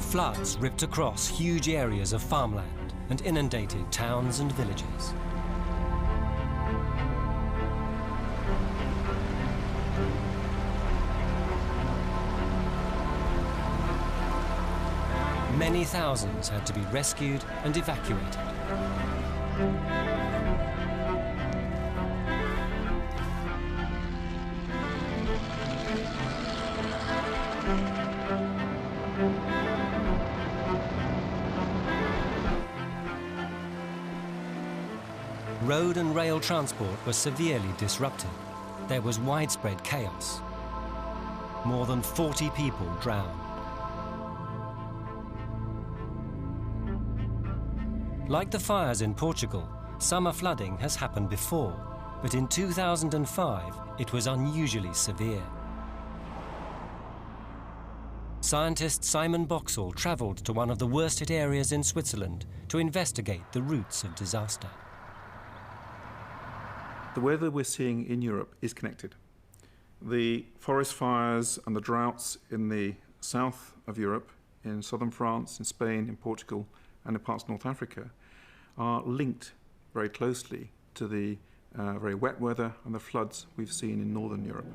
Floods ripped across huge areas of farmland and inundated towns and villages. Many thousands had to be rescued and evacuated. Road and rail transport was severely disrupted. There was widespread chaos. More than 40 people drowned. Like the fires in Portugal, summer flooding has happened before, but in 2005 it was unusually severe. Scientist Simon Boxall travelled to one of the worst hit areas in Switzerland to investigate the roots of disaster. The weather we're seeing in Europe is connected. The forest fires and the droughts in the south of Europe, in southern France, in Spain, in Portugal, and in parts of North Africa, are linked very closely to the very wet weather and the floods we've seen in northern Europe.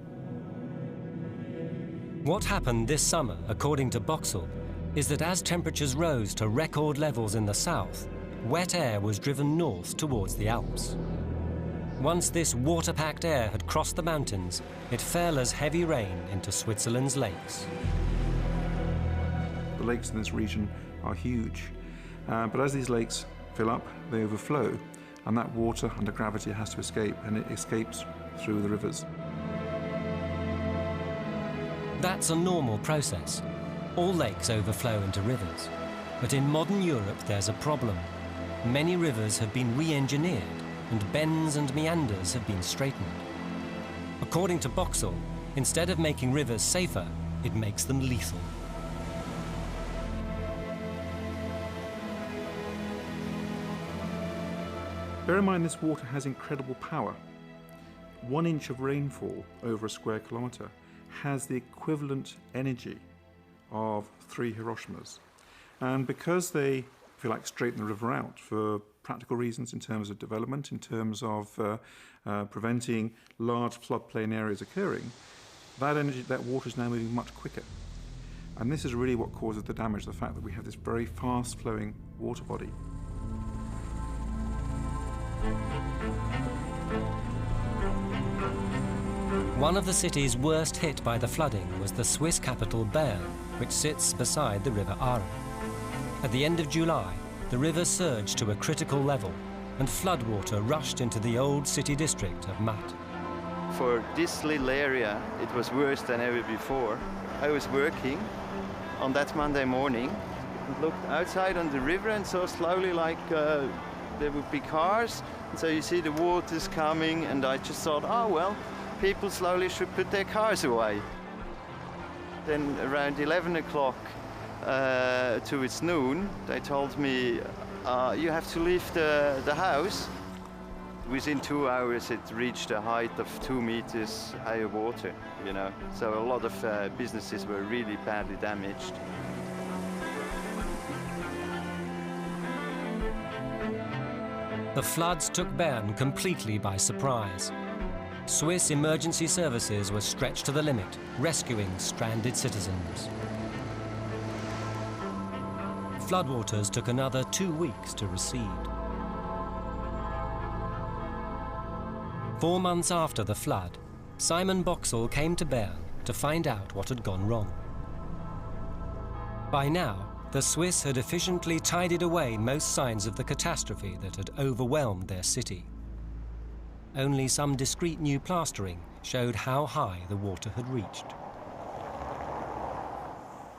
What happened this summer, according to Boxall, is that as temperatures rose to record levels in the south, wet air was driven north towards the Alps. Once this water-packed air had crossed the mountains, it fell as heavy rain into Switzerland's lakes. The lakes in this region are huge, but as these lakes fill up, they overflow, and that water under gravity has to escape, and it escapes through the rivers. That's a normal process. All lakes overflow into rivers. But in modern Europe, there's a problem. Many rivers have been re-engineered, and bends and meanders have been straightened. According to Boxall, instead of making rivers safer, it makes them lethal. Bear in mind this water has incredible power. 1 inch of rainfall over a square kilometre has the equivalent energy of 3 Hiroshimas. And because they, if you like, straighten the river out for practical reasons in terms of development, in terms of preventing large floodplain areas occurring, that water is now moving much quicker. And this is really what causes the damage, the fact that we have this very fast-flowing water body. One of the cities worst hit by the flooding was the Swiss capital Bern, which sits beside the River Aare. At the end of July, the river surged to a critical level, and floodwater rushed into the old city district of Matt. For this little area, it was worse than ever before. I was working on that Monday morning, and looked outside on the river and saw slowly there would be cars, and so you see the water's coming, and I just thought, oh well, people slowly should put their cars away. Then around 11 o'clock towards noon, they told me, you have to leave the house. Within 2 hours it reached a height of 2 meters higher water, you know. So a lot of businesses were really badly damaged. The floods took Bern completely by surprise. Swiss emergency services were stretched to the limit, rescuing stranded citizens. Floodwaters took another 2 weeks to recede. 4 months after the flood, Simon Boxall came to Bern to find out what had gone wrong. By now, the Swiss had efficiently tidied away most signs of the catastrophe that had overwhelmed their city. Only some discreet new plastering showed how high the water had reached.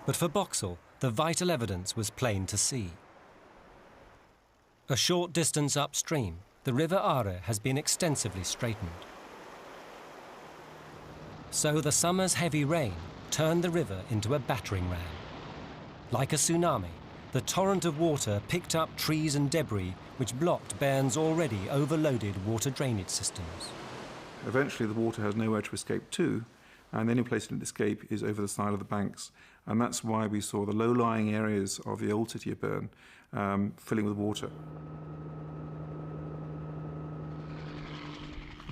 But for Boxall, the vital evidence was plain to see. A short distance upstream, the River Aare has been extensively straightened. So the summer's heavy rain turned the river into a battering ram. Like a tsunami, the torrent of water picked up trees and debris which blocked Bern's already overloaded water drainage systems. Eventually the water has nowhere to escape to, and the only place it can escape is over the side of the banks. And that's why we saw the low-lying areas of the old city of Bern filling with water.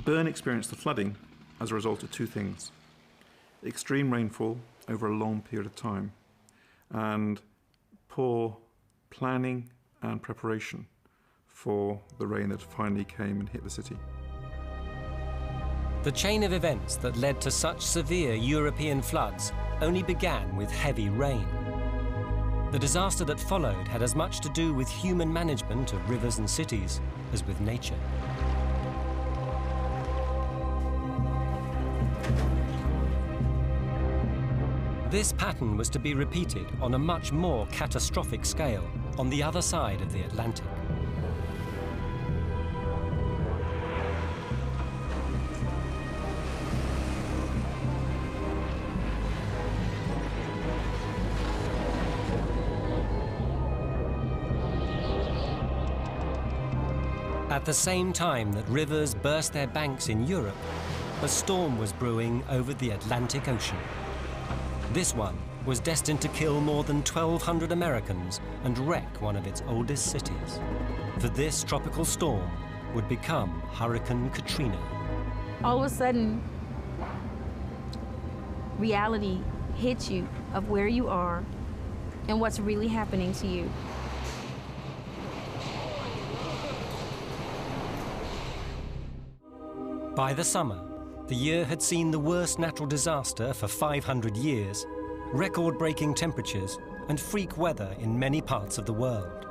Bern experienced the flooding as a result of two things: extreme rainfall over a long period of time, and poor planning and preparation for the rain that finally came and hit the city. The chain of events that led to such severe European floods only began with heavy rain. The disaster that followed had as much to do with human management of rivers and cities as with nature. This pattern was to be repeated on a much more catastrophic scale on the other side of the Atlantic. At the same time that rivers burst their banks in Europe, a storm was brewing over the Atlantic Ocean. This one was destined to kill more than 1,200 Americans and wreck one of its oldest cities. For this tropical storm would become Hurricane Katrina. All of a sudden, reality hits you of where you are and what's really happening to you. By the summer, the year had seen the worst natural disaster for 500 years, record-breaking temperatures, and freak weather in many parts of the world.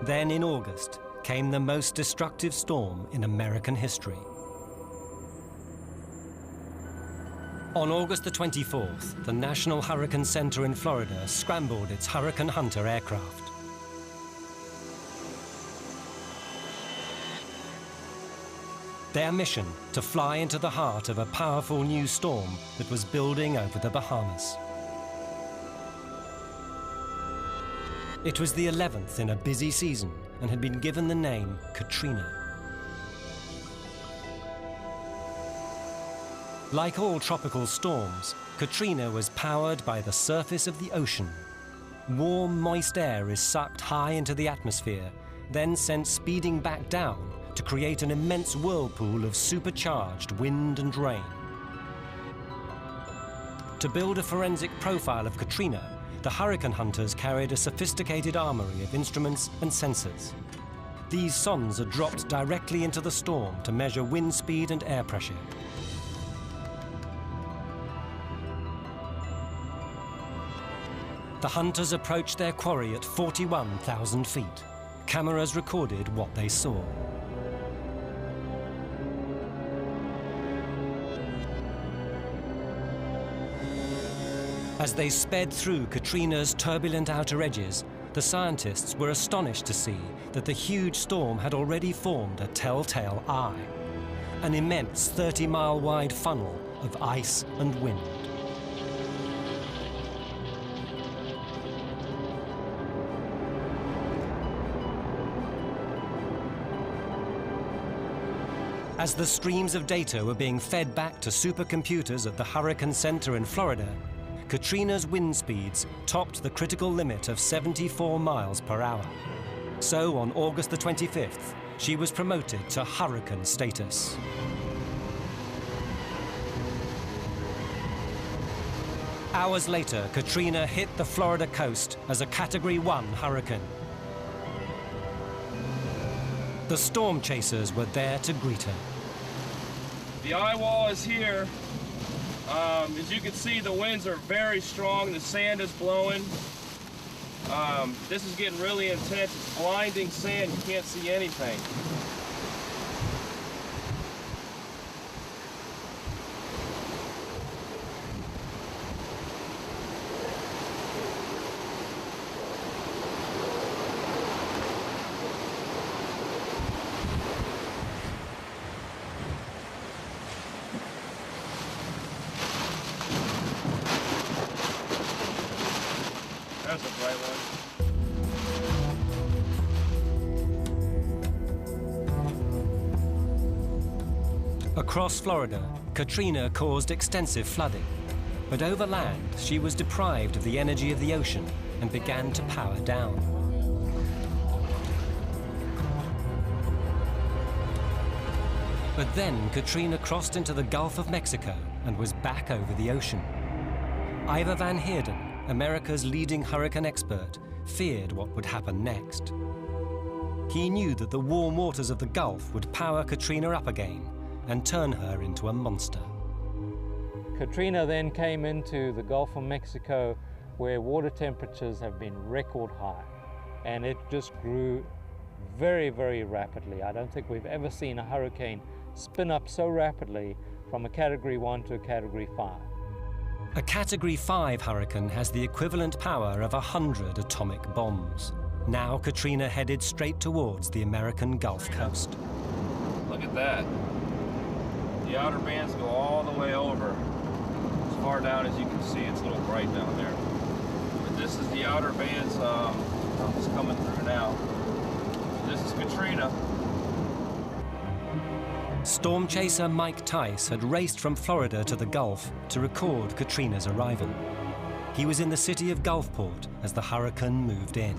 Then in August came the most destructive storm in American history. On August the 24th, the National Hurricane Center in Florida scrambled its Hurricane Hunter aircraft. Their mission to fly into the heart of a powerful new storm that was building over the Bahamas. It was the 11th in a busy season and had been given the name Katrina. Like all tropical storms, Katrina was powered by the surface of the ocean. Warm, moist air is sucked high into the atmosphere, then sent speeding back down to create an immense whirlpool of supercharged wind and rain. To build a forensic profile of Katrina, the hurricane hunters carried a sophisticated armory of instruments and sensors. These sondes are dropped directly into the storm to measure wind speed and air pressure. The hunters approached their quarry at 41,000 feet. Cameras recorded what they saw. As they sped through Katrina's turbulent outer edges, the scientists were astonished to see that the huge storm had already formed a telltale eye, an immense 30-mile-wide funnel of ice and wind. As the streams of data were being fed back to supercomputers at the Hurricane Center in Florida, Katrina's wind speeds topped the critical limit of 74 miles per hour. So on August the 25th, she was promoted to hurricane status. Hours later, Katrina hit the Florida coast as a Category 1 hurricane. The storm chasers were there to greet her. The eye wall is here. As you can see, the winds are very strong. The sand is blowing. This is getting really intense. It's blinding sand. You can't see anything. That's a bright one. Across Florida, Katrina caused extensive flooding. But over land, she was deprived of the energy of the ocean and began to power down. But then Katrina crossed into the Gulf of Mexico and was back over the ocean. Ivor Van Heerden, America's leading hurricane expert, feared what would happen next. He knew that the warm waters of the Gulf would power Katrina up again and turn her into a monster. Katrina then came into the Gulf of Mexico, where water temperatures have been record high, and it just grew very, very rapidly. I don't think we've ever seen a hurricane spin up so rapidly from a Category 1 to a Category 5. A Category 5 hurricane has the equivalent power of 100 atomic bombs. Now Katrina headed straight towards the American Gulf Coast. Look at that. The outer bands go all the way over. As far down as you can see, it's a little bright down there. But this is the outer bands that's coming through now. This is Katrina. Storm chaser Mike Tice had raced from Florida to the Gulf to record Katrina's arrival. He was in the city of Gulfport as the hurricane moved in.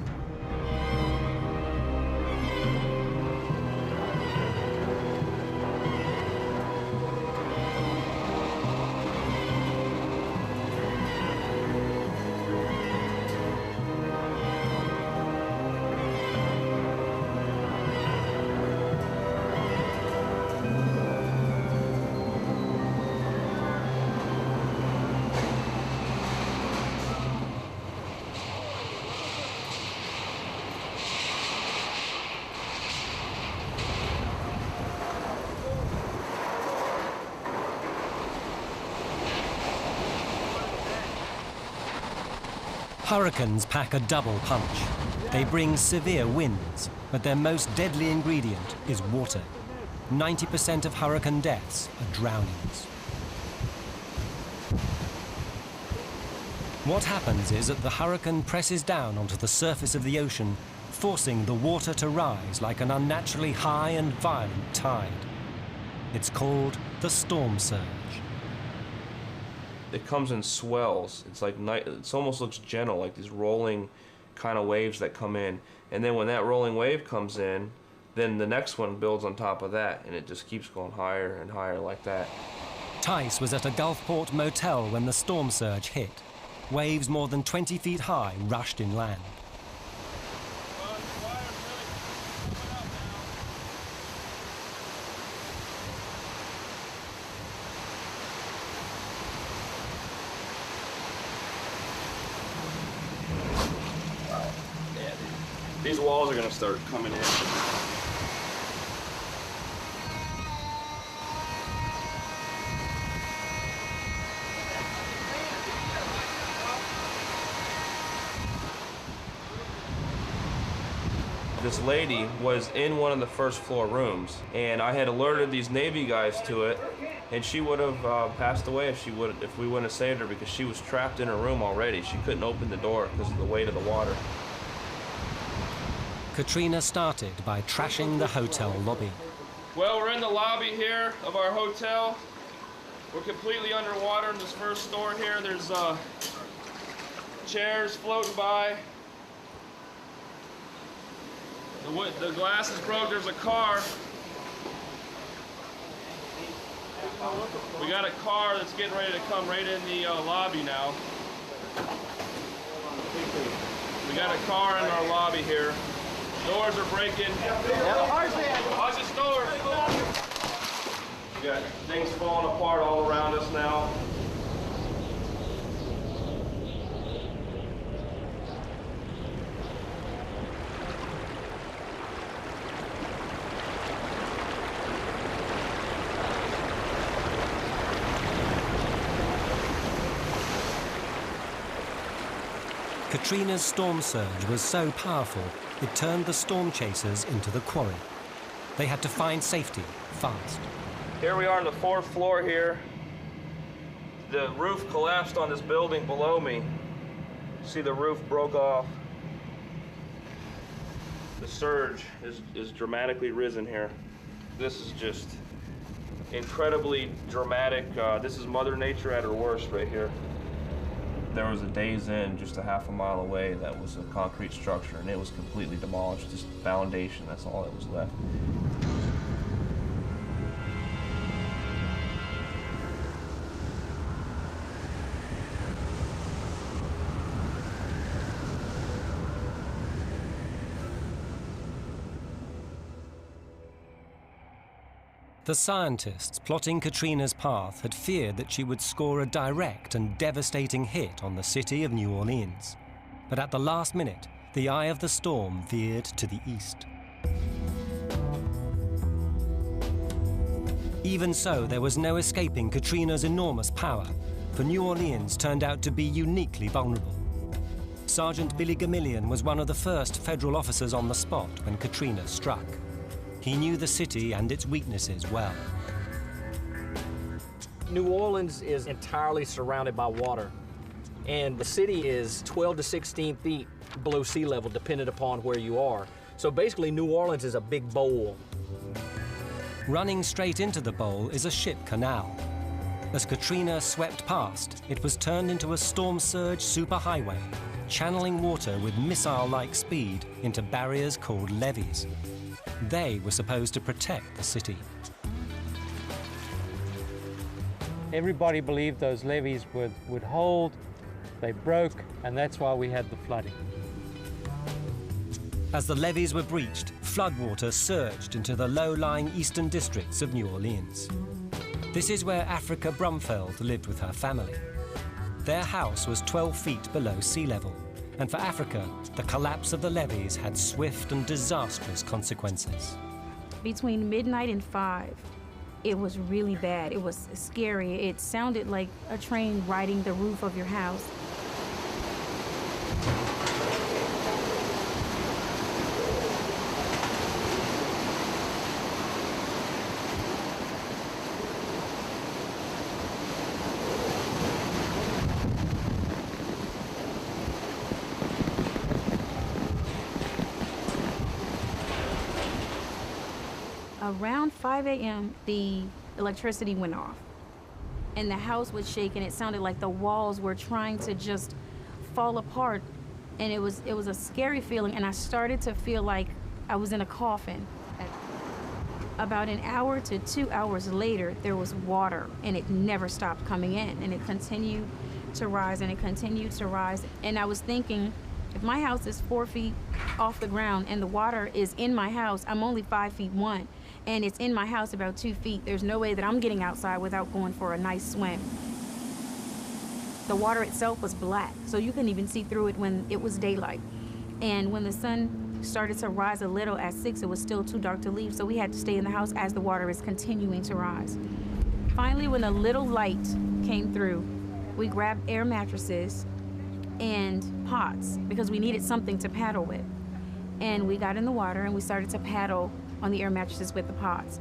Hurricanes pack a double punch. They bring severe winds, but their most deadly ingredient is water. 90% of hurricane deaths are drownings. What happens is that the hurricane presses down onto the surface of the ocean, forcing the water to rise like an unnaturally high and violent tide. It's called the storm surge. It comes in swells. It's like it almost looks gentle, like these rolling kind of waves that come in. And then when that rolling wave comes in, then the next one builds on top of that, and it just keeps going higher and higher like that. Tice was at a Gulfport motel when the storm surge hit. Waves more than 20 feet high rushed inland. These walls are going to start coming in. This lady was in one of the first floor rooms, and I had alerted these Navy guys to it, and she would have passed away if we wouldn't have saved her, because she was trapped in her room already. She couldn't open the door because of the weight of the water. Katrina started by trashing the hotel lobby. Well, we're in the lobby here of our hotel. We're completely underwater in this first floor here. There's chairs floating by. The glass is broke. There's a car. We got a car that's getting ready to come right in the lobby now. We got a car in our lobby here. Doors are breaking. Watch this door. We got things falling apart all around us now. Katrina's storm surge was so powerful, it turned the storm chasers into the quarry. They had to find safety fast. Here we are on the 4th floor here. The roof collapsed on this building below me. See, the roof broke off. The surge is dramatically risen here. This is just incredibly dramatic. This is Mother Nature at her worst right here. There was a Days Inn just a half a mile away that was a concrete structure, and it was completely demolished, just foundation, that's all that was left. The scientists plotting Katrina's path had feared that she would score a direct and devastating hit on the city of New Orleans. But at the last minute, the eye of the storm veered to the east. Even so, there was no escaping Katrina's enormous power, for New Orleans turned out to be uniquely vulnerable. Sergeant Billy Gamillion was one of the first federal officers on the spot when Katrina struck. He knew the city and its weaknesses well. New Orleans is entirely surrounded by water, and the city is 12 to 16 feet below sea level, depending upon where you are. So basically, New Orleans is a big bowl. Running straight into the bowl is a ship canal. As Katrina swept past, it was turned into a storm surge superhighway, channeling water with missile-like speed into barriers called levees. They were supposed to protect the city. Everybody believed those levees would hold. They broke, and that's why we had the flooding. As the levees were breached, floodwater surged into the low-lying eastern districts of New Orleans. This is where Africa Brumfeld lived with her family. Their house was 12 feet below sea level, and for Africa, the collapse of the levees had swift and disastrous consequences. Between midnight and 5, it was really bad. It was scary. It sounded like a train riding the roof of your house. Around 5 a.m., the electricity went off, and the house was shaking. It sounded like the walls were trying to just fall apart, and it was a scary feeling, and I started to feel like I was in a coffin. About an hour to 2 hours later, there was water, and it never stopped coming in, and it continued to rise, and it continued to rise. And I was thinking, if my house is 4 feet off the ground and the water is in my house, I'm only 5'1", and it's in my house about 2 feet. There's no way that I'm getting outside without going for a nice swim. The water itself was black, so you couldn't even see through it when it was daylight. And when the sun started to rise a little at 6, it was still too dark to leave, so we had to stay in the house as the water is continuing to rise. Finally, when a little light came through, we grabbed air mattresses and pots because we needed something to paddle with. And we got in the water and we started to paddle on the air mattresses with the pots.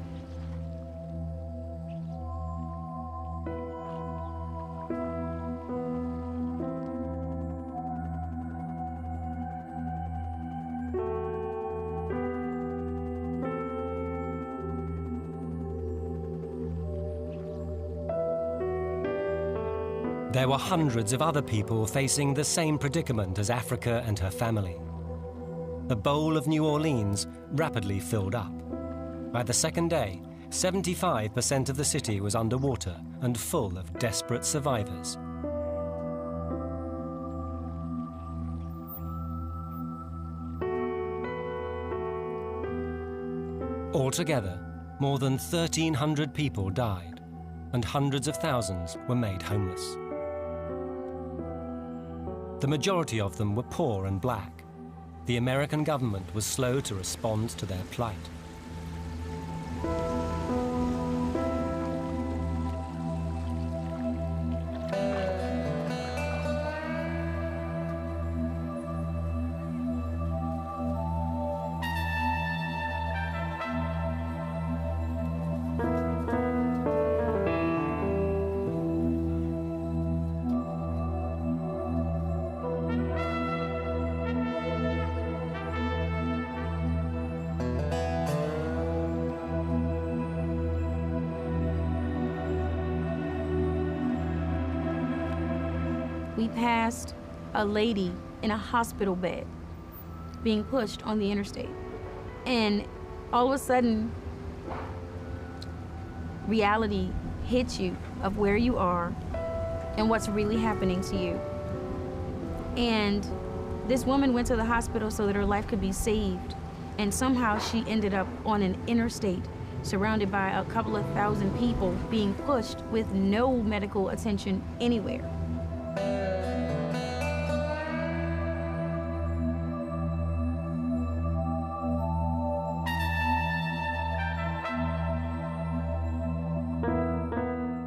There were hundreds of other people facing the same predicament as Africa and her family. The bowl of New Orleans rapidly filled up. By the second day, 75% of the city was underwater and full of desperate survivors. Altogether, more than 1,300 people died, and hundreds of thousands were made homeless. The majority of them were poor and black. The American government was slow to respond to their plight. we passed a lady in a hospital bed being pushed on the interstate. And all of a sudden, reality hits you of where you are and what's really happening to you. And this woman went to the hospital so that her life could be saved. And somehow she ended up on an interstate surrounded by a couple of thousand people being pushed with no medical attention anywhere.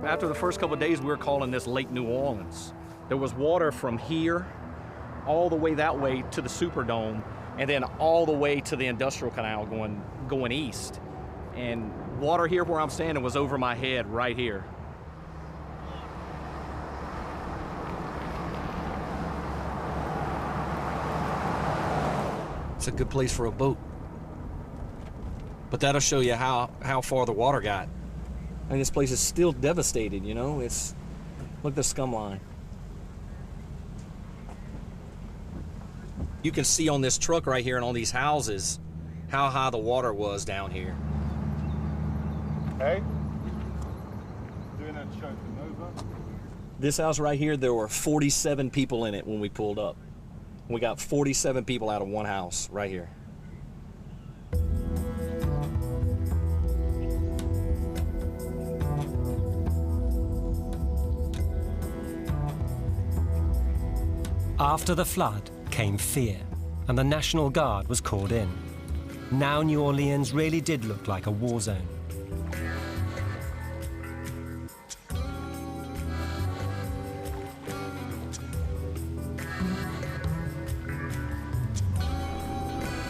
After the first couple of days, we were calling this Lake New Orleans. There was water from here all the way that way to the Superdome, and then all the way to the Industrial Canal going east. And water here where I'm standing was over my head right here. It's a good place for a boat. But that'll show you how far the water got. I mean, this place is still devastated, you know? Look at the scum line. You can see on this truck right here and on these houses how high the water was down here. Hey, doing that show for Nova. This house right here, there were 47 people in it when we pulled up. We got 47 people out of one house right here. After the flood came fear, and the National Guard was called in. Now New Orleans really did look like a war zone.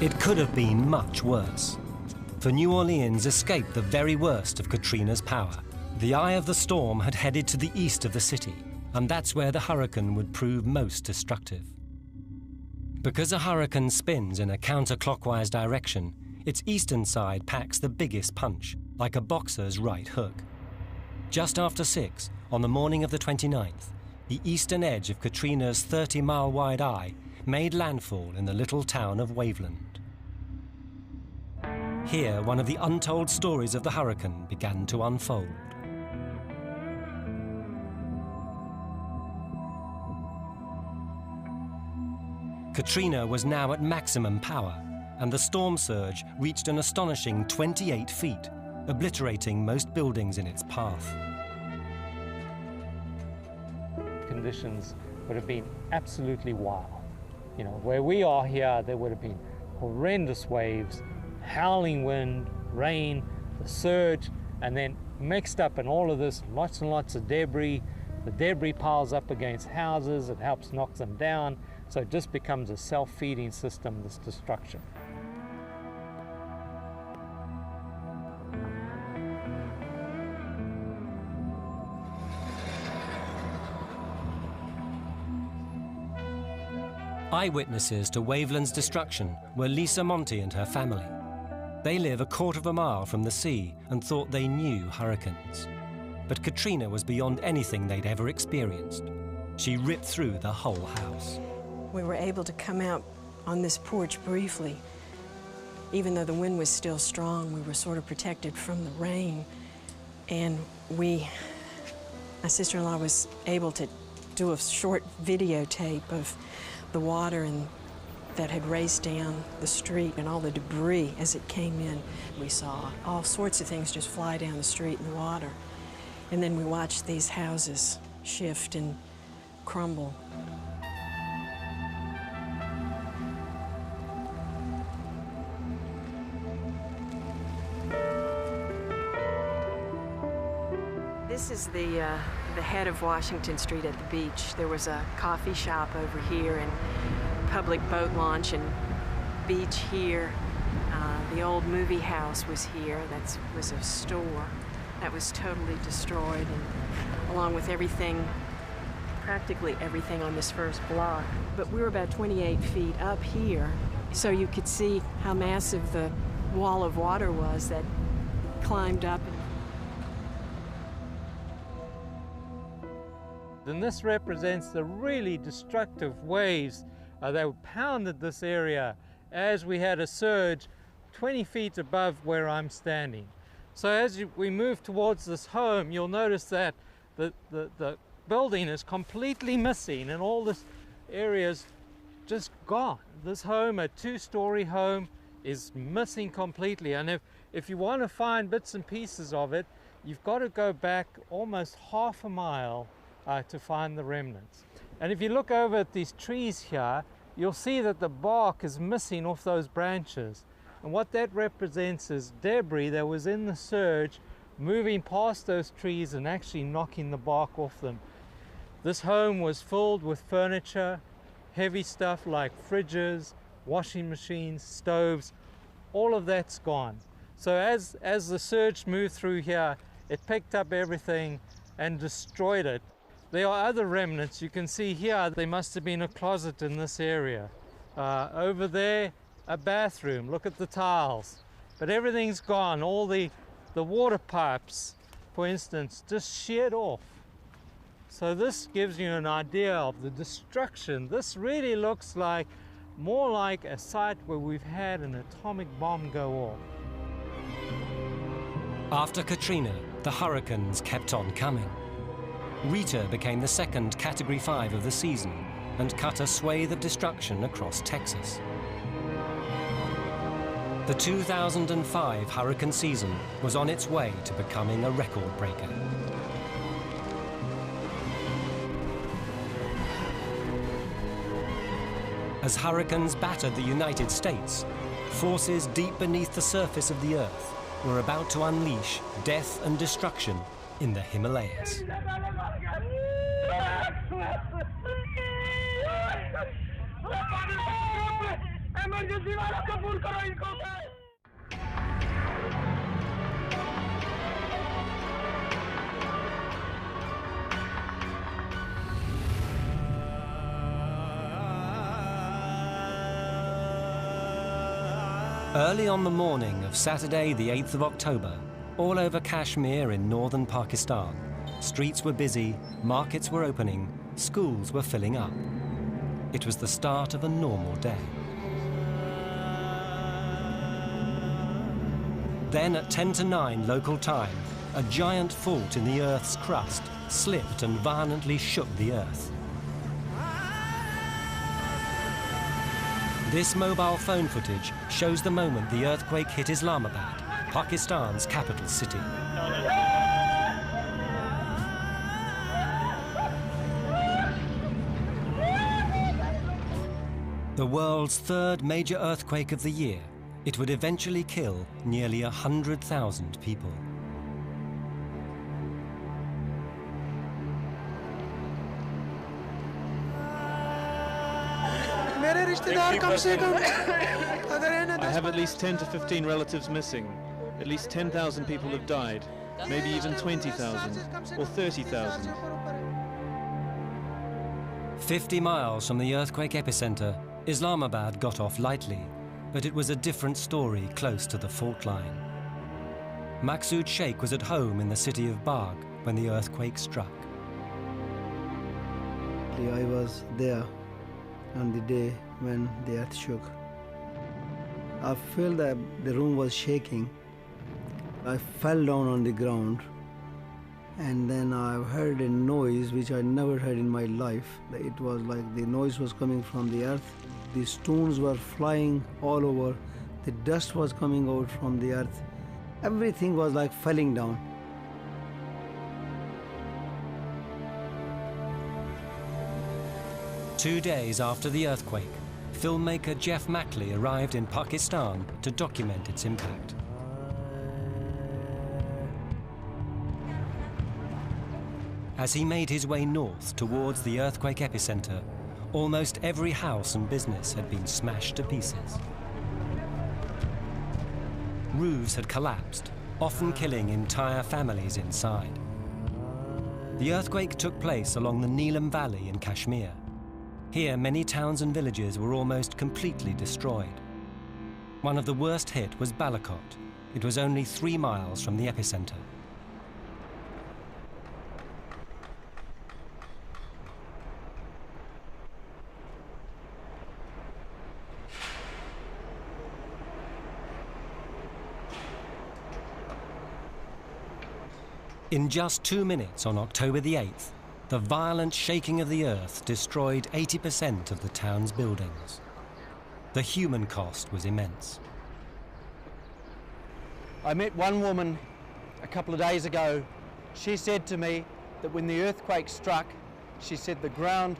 It could have been much worse, for New Orleans escaped the very worst of Katrina's power. The eye of the storm had headed to the east of the city, and that's where the hurricane would prove most destructive. Because a hurricane spins in a counterclockwise direction, its eastern side packs the biggest punch, like a boxer's right hook. Just after 6, on the morning of the 29th, the eastern edge of Katrina's 30-mile-wide eye made landfall in the little town of Waveland. Here, one of the untold stories of the hurricane began to unfold. Katrina was now at maximum power, and the storm surge reached an astonishing 28 feet, obliterating most buildings in its path. Conditions would have been absolutely wild. You know, where we are here, there would have been horrendous waves, howling wind, rain, the surge, and then mixed up in all of this, lots and lots of debris. The debris piles up against houses, it helps knock them down, so it just becomes a self-feeding system, this destruction. Eyewitnesses to Waveland's destruction were Lisa Monty and her family. They live a quarter of a mile from the sea and thought they knew hurricanes. But Katrina was beyond anything they'd ever experienced. She ripped through the whole house. We were able to come out on this porch briefly. Even though the wind was still strong, we were sort of protected from the rain. And my sister-in-law was able to do a short videotape of the water that had raced down the street and all the debris as it came in. We saw all sorts of things just fly down the street in the water. And then we watched these houses shift and crumble. This is the head of Washington Street at the beach. There was a coffee shop over here and public boat launch and beach here. The old movie house was here. That was a store. That was totally destroyed, and along with everything, practically everything on this first block. But we were about 28 feet up here, so you could see how massive the wall of water was that climbed up. and this represents the really destructive waves that pounded this area as we had a surge 20 feet above where I'm standing. So as we move towards this home, you'll notice that the building is completely missing and all this area is just gone. This home, a two-story home, is missing completely. And if you want to find bits and pieces of it, you've got to go back almost half a mile to find the remnants. And if you look over at these trees here, you'll see that the bark is missing off those branches. And what that represents is debris that was in the surge moving past those trees and actually knocking the bark off them. This home was filled with furniture, heavy stuff like fridges, washing machines, stoves. All of that's gone. So as the surge moved through here, it picked up everything and destroyed it. There are other remnants. You can see here there must have been a closet in this area. Over there, a bathroom. Look at the tiles. But everything's gone. All the water pipes, for instance, just sheared off. So this gives you an idea of the destruction. This really looks more like a site where we've had an atomic bomb go off. After Katrina, the hurricanes kept on coming. Rita became the second Category 5 of the season and cut a swathe of destruction across Texas. The 2005 hurricane season was on its way to becoming a record breaker. As hurricanes battered the United States, forces deep beneath the surface of the Earth were about to unleash death and destruction in the Himalayas. Early on the morning of Saturday, the 8th of October, all over Kashmir in northern Pakistan, streets were busy, markets were opening, schools were filling up. It was the start of a normal day. Then at 10 to 9 local time, a giant fault in the Earth's crust slipped and violently shook the Earth. This mobile phone footage shows the moment the earthquake hit Islamabad, Pakistan's capital city. The world's third major earthquake of the year, it would eventually kill nearly 100,000 people. I have at least 10 to 15 relatives missing. At least 10,000 people have died, maybe even 20,000 or 30,000. 50 miles from the earthquake epicenter, Islamabad got off lightly, but it was a different story close to the fault line. Maqsood Sheikh was at home in the city of Bagh when the earthquake struck. I was there on the day when the earth shook. I felt that the room was shaking. I fell down on the ground, and then I heard a noise which I never heard in my life. It was like the noise was coming from the earth. The stones were flying all over. The dust was coming out from the earth. Everything was like falling down. Two days after the earthquake, filmmaker Jeff Mackley arrived in Pakistan to document its impact. As he made his way north towards the earthquake epicenter, almost every house and business had been smashed to pieces. Roofs had collapsed, often killing entire families inside. The earthquake took place along the Neelam Valley in Kashmir. Here, many towns and villages were almost completely destroyed. One of the worst hit was Balakot. It was only 3 miles from the epicenter. In just 2 minutes on October the 8th, the violent shaking of the earth destroyed 80% of the town's buildings. The human cost was immense. I met one woman a couple of days ago. She said to me that when the earthquake struck, she said the ground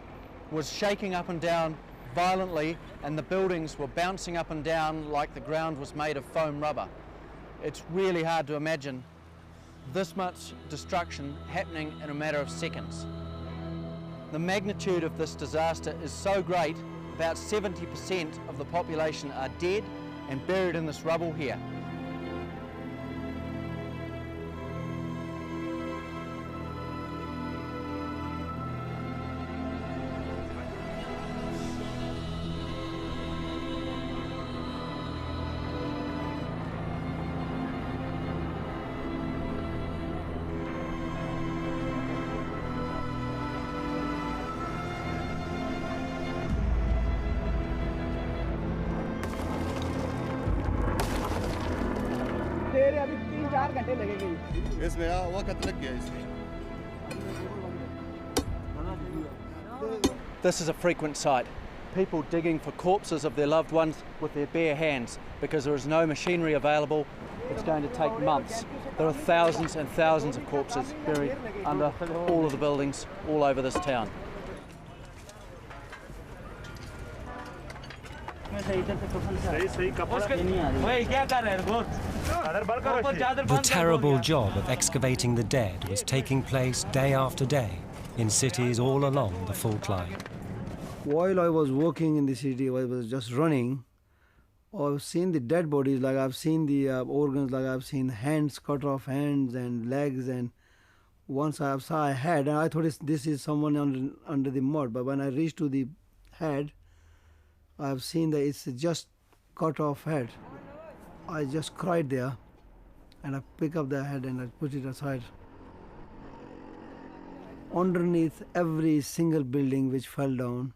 was shaking up and down violently and the buildings were bouncing up and down like the ground was made of foam rubber. It's really hard to imagine this much destruction happening in a matter of seconds. The magnitude of this disaster is so great, about 70% of the population are dead and buried in this rubble here. This is a frequent sight. People digging for corpses of their loved ones with their bare hands because there is no machinery available. It's going to take months. There are thousands and thousands of corpses buried under all of the buildings all over this town. The terrible job of excavating the dead was taking place day after day in cities all along the fault line. While I was walking in the city, I was just running. I've seen the dead bodies, like I've seen the organs, like I've seen hands, cut off hands and legs, and once I saw a head, and I thought this is someone under the mud, but when I reached to the head, I've seen that it's just cut off head. I just cried there, and I picked up the head and I put it aside. Underneath every single building which fell down,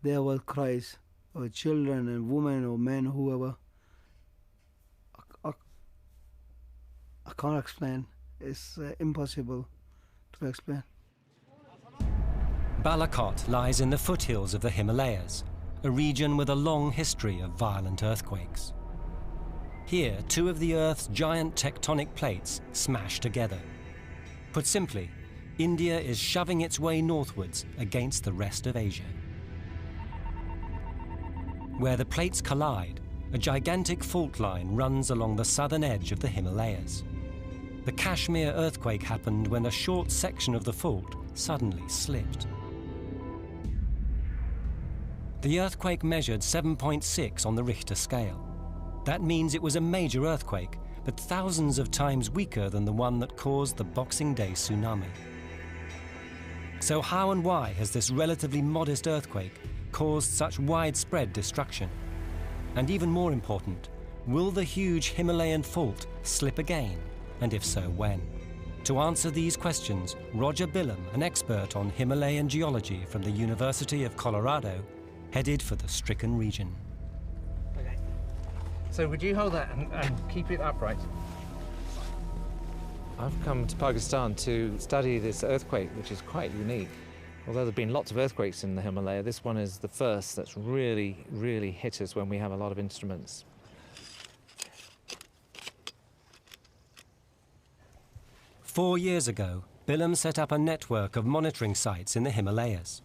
there were cries of children and women or men, whoever. I can't explain. It's impossible to explain. Balakot lies in the foothills of the Himalayas, a region with a long history of violent earthquakes. Here, two of the Earth's giant tectonic plates smash together. Put simply, India is shoving its way northwards against the rest of Asia. Where the plates collide, a gigantic fault line runs along the southern edge of the Himalayas. The Kashmir earthquake happened when a short section of the fault suddenly slipped. The earthquake measured 7.6 on the Richter scale. That means it was a major earthquake, but thousands of times weaker than the one that caused the Boxing Day tsunami. So how and why has this relatively modest earthquake caused such widespread destruction? And even more important, will the huge Himalayan fault slip again? And if so, when? To answer these questions, Roger Billam, an expert on Himalayan geology from the University of Colorado, headed for the stricken region. Okay. So would you hold that and keep it upright? I've come to Pakistan to study this earthquake, which is quite unique. Although there have been lots of earthquakes in the Himalaya, this one is the first that's really, really hit us when we have a lot of instruments. "4 years ago, Billam set up a network of monitoring sites in the Himalayas.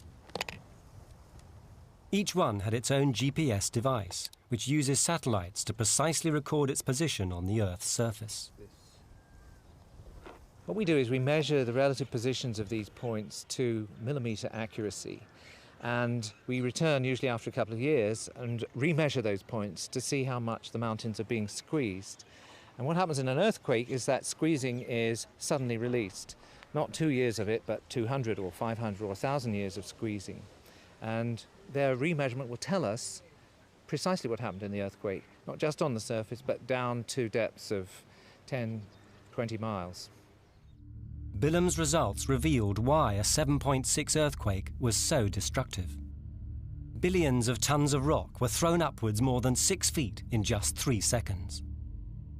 Each one had its own GPS device, which uses satellites to precisely record its position on the Earth's surface. What we do is we measure the relative positions of these points to millimetre accuracy, and we return usually after a couple of years and remeasure those points to see how much the mountains are being squeezed. And what happens in an earthquake is that squeezing is suddenly released. Not 2 years of it, but 200 or 500 or 1,000 years of squeezing. And their remeasurement will tell us precisely what happened in the earthquake, not just on the surface, but down to depths of 10, 20 miles. Billam's results revealed why a 7.6 earthquake was so destructive. Billions of tons of rock were thrown upwards more than 6 feet in just 3 seconds.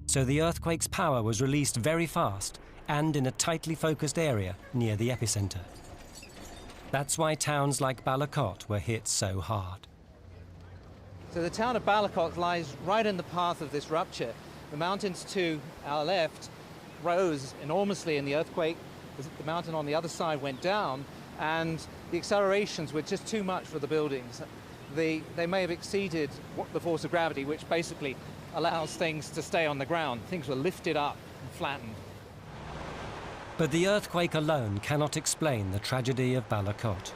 So the earthquake's power was released very fast, and in a tightly focused area near the epicenter. That's why towns like Balakot were hit so hard. So the town of Balakot lies right in the path of this rupture. The mountains to our left rose enormously in the earthquake. The mountain on the other side went down, and the accelerations were just too much for the buildings. They may have exceeded the force of gravity, which basically allows things to stay on the ground. Things were lifted up and flattened. But the earthquake alone cannot explain the tragedy of Balakot.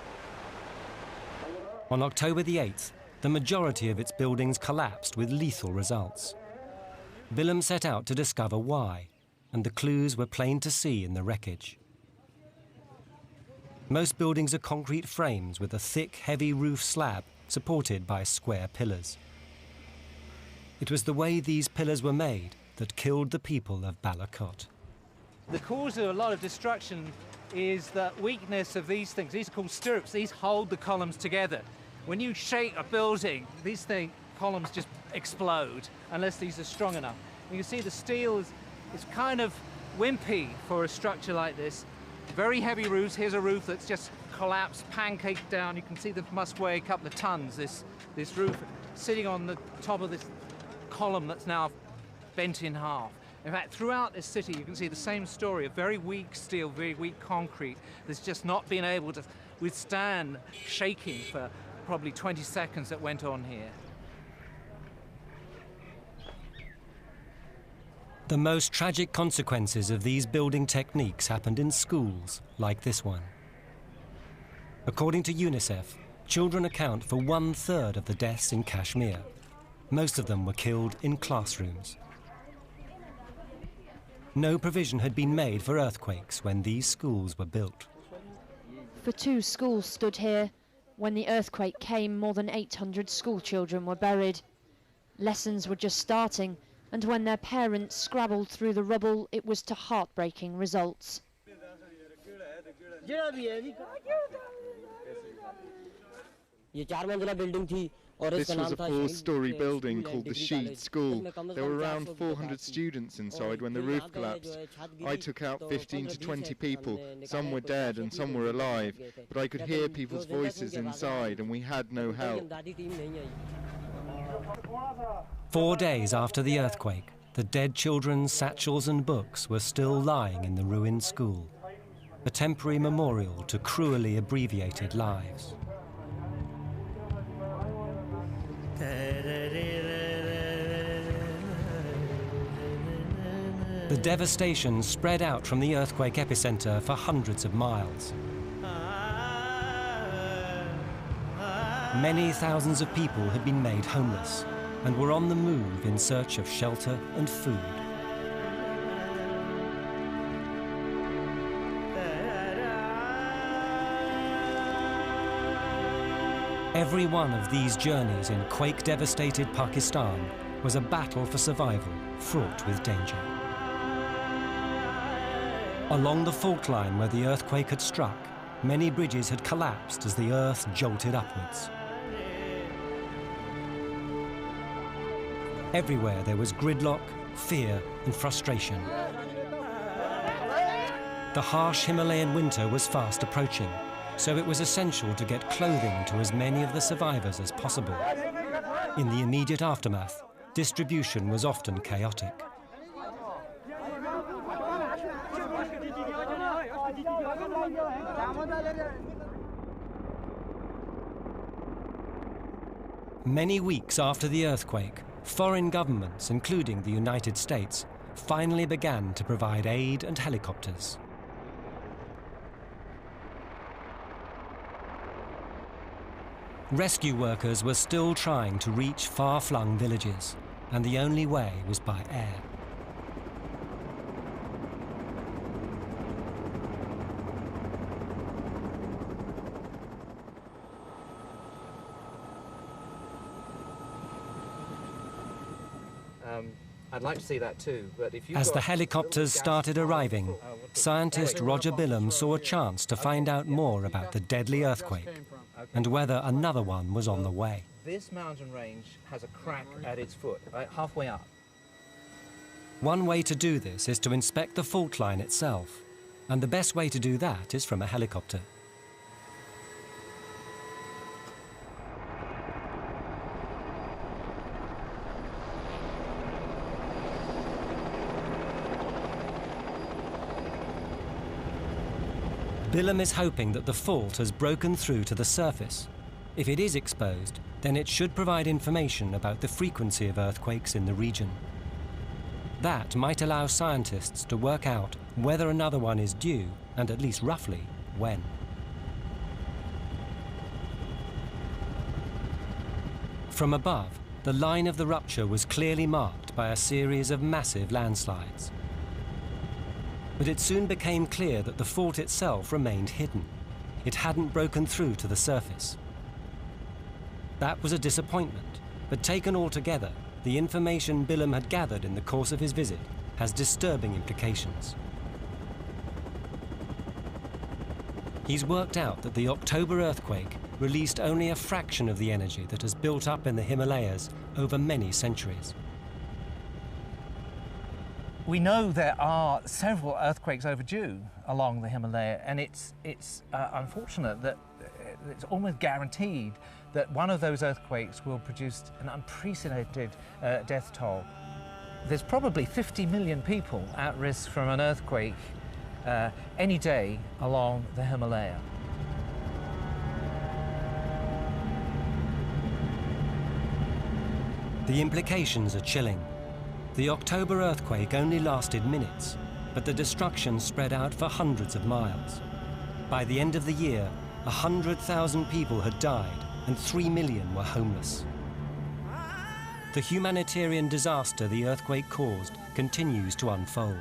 On October the 8th, the majority of its buildings collapsed with lethal results. Willem set out to discover why, and the clues were plain to see in the wreckage. Most buildings are concrete frames with a thick, heavy roof slab supported by square pillars. It was the way these pillars were made that killed the people of Balakot. The cause of a lot of destruction is the weakness of these things. These are called stirrups. These hold the columns together. When you shake a building, these columns just explode unless these are strong enough. You can see the steel is kind of wimpy for a structure like this. Very heavy roofs. Here's a roof that's just collapsed, pancaked down. You can see that must weigh a couple of tons, this roof sitting on the top of this column that's now bent in half. In fact, throughout this city, you can see the same story of very weak steel, very weak concrete that's just not been able to withstand shaking for probably 20 seconds that went on here. The most tragic consequences of these building techniques happened in schools like this one. According to UNICEF, children account for 1/3 of the deaths in Kashmir. Most of them were killed in classrooms. No provision had been made for earthquakes when these schools were built. For 2 schools stood here. When the earthquake came, more than 800 school children were buried. Lessons were just starting, and when their parents scrabbled through the rubble, it was to heartbreaking results. This was a 4-story building called the Sheed School. There were around 400 students inside when the roof collapsed. I took out 15 to 20 people. Some were dead and some were alive, but I could hear people's voices inside and we had no help. 4 days after the earthquake, the dead children's satchels and books were still lying in the ruined school, a temporary memorial to cruelly abbreviated lives. The devastation spread out from the earthquake epicenter for hundreds of miles. Many thousands of people had been made homeless and were on the move in search of shelter and food. Every one of these journeys in quake-devastated Pakistan was a battle for survival, fraught with danger. Along the fault line where the earthquake had struck, many bridges had collapsed as the earth jolted upwards. Everywhere there was gridlock, fear, and frustration. The harsh Himalayan winter was fast approaching, so it was essential to get clothing to as many of the survivors as possible. In the immediate aftermath, distribution was often chaotic. Many weeks after the earthquake, foreign governments, including the United States, finally began to provide aid and helicopters. Rescue workers were still trying to reach far-flung villages, and the only way was by air. I'd like to see that too, but if you As the helicopters started arriving, scientist Roger Bilham saw a chance to find out more about the deadly earthquake and whether another one was on the way. This mountain range has a crack at its foot, right, halfway up. One way to do this is to inspect the fault line itself, and the best way to do that is from a helicopter. Bilham is hoping that the fault has broken through to the surface. If it is exposed, then it should provide information about the frequency of earthquakes in the region. That might allow scientists to work out whether another one is due, and at least roughly when. From above, the line of the rupture was clearly marked by a series of massive landslides. But it soon became clear that the fault itself remained hidden. It hadn't broken through to the surface. That was a disappointment, but taken all together, the information Bilham had gathered in the course of his visit has disturbing implications. He's worked out that the October earthquake released only a fraction of the energy that has built up in the Himalayas over many centuries. We know there are several earthquakes overdue along the Himalaya, and it's unfortunate that it's almost guaranteed that one of those earthquakes will produce an unprecedented death toll. There's probably 50 million people at risk from an earthquake any day along the Himalaya. The implications are chilling. The October earthquake only lasted minutes, but the destruction spread out for hundreds of miles. By the end of the year, 100,000 people had died and 3 million were homeless. The humanitarian disaster the earthquake caused continues to unfold.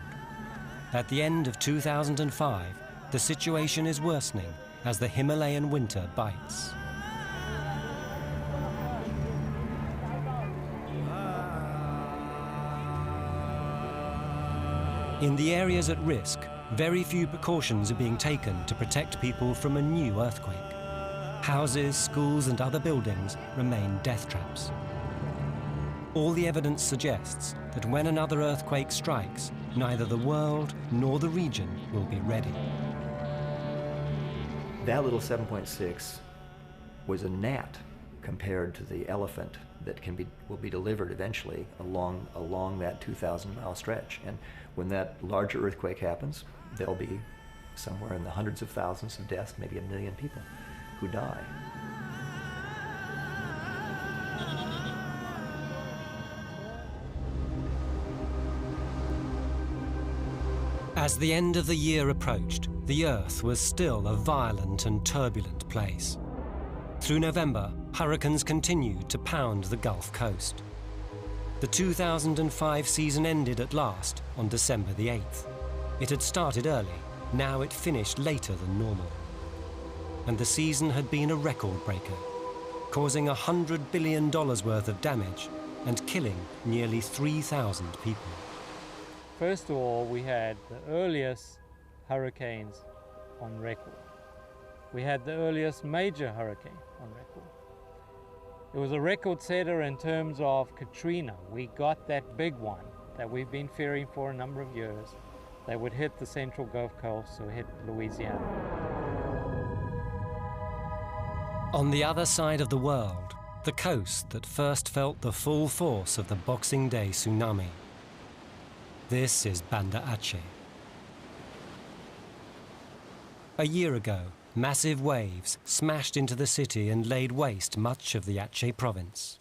At the end of 2005, the situation is worsening as the Himalayan winter bites. In the areas at risk, very few precautions are being taken to protect people from a new earthquake. Houses, schools, and other buildings remain death traps. All the evidence suggests that when another earthquake strikes, neither the world nor the region will be ready. That little 7.6 was a gnat compared to the elephant that will be delivered eventually along that 2,000-mile stretch. And when that larger earthquake happens, there'll be somewhere in the hundreds of thousands of deaths, maybe 1 million people who die. As the end of the year approached, the Earth was still a violent and turbulent place. Through November, hurricanes continued to pound the Gulf Coast. The 2005 season ended at last on December the 8th. It had started early, now it finished later than normal. And the season had been a record breaker, causing $100 billion worth of damage and killing nearly 3,000 people. First of all, we had the earliest hurricanes on record. We had the earliest major hurricane on record. It was a record setter in terms of Katrina. We got that big one that we've been fearing for a number of years that would hit the central Gulf Coast or hit Louisiana. On the other side of the world, the coast that first felt the full force of the Boxing Day tsunami. This is Banda Aceh. A year ago, massive waves smashed into the city and laid waste much of the Aceh province.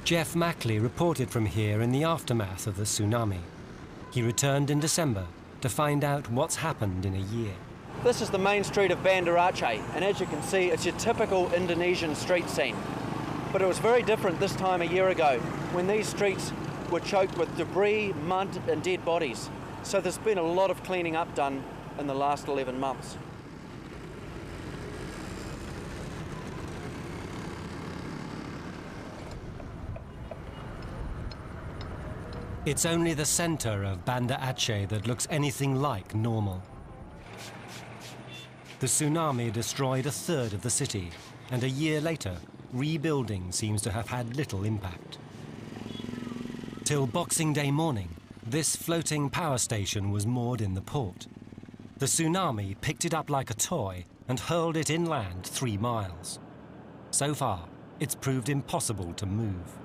Jeff Mackley reported from here in the aftermath of the tsunami. He returned in December to find out what's happened in a year. This is the main street of Banda Aceh, and as you can see, it's your typical Indonesian street scene. But it was very different this time a year ago, when these streets were choked with debris, mud, and dead bodies. So there's been a lot of cleaning up done in the last 11 months. It's only the center of Banda Aceh that looks anything like normal. The tsunami destroyed a third of the city, and a year later, rebuilding seems to have had little impact. Till Boxing Day morning, this floating power station was moored in the port. The tsunami picked it up like a toy and hurled it inland 3 miles. So far, it's proved impossible to move.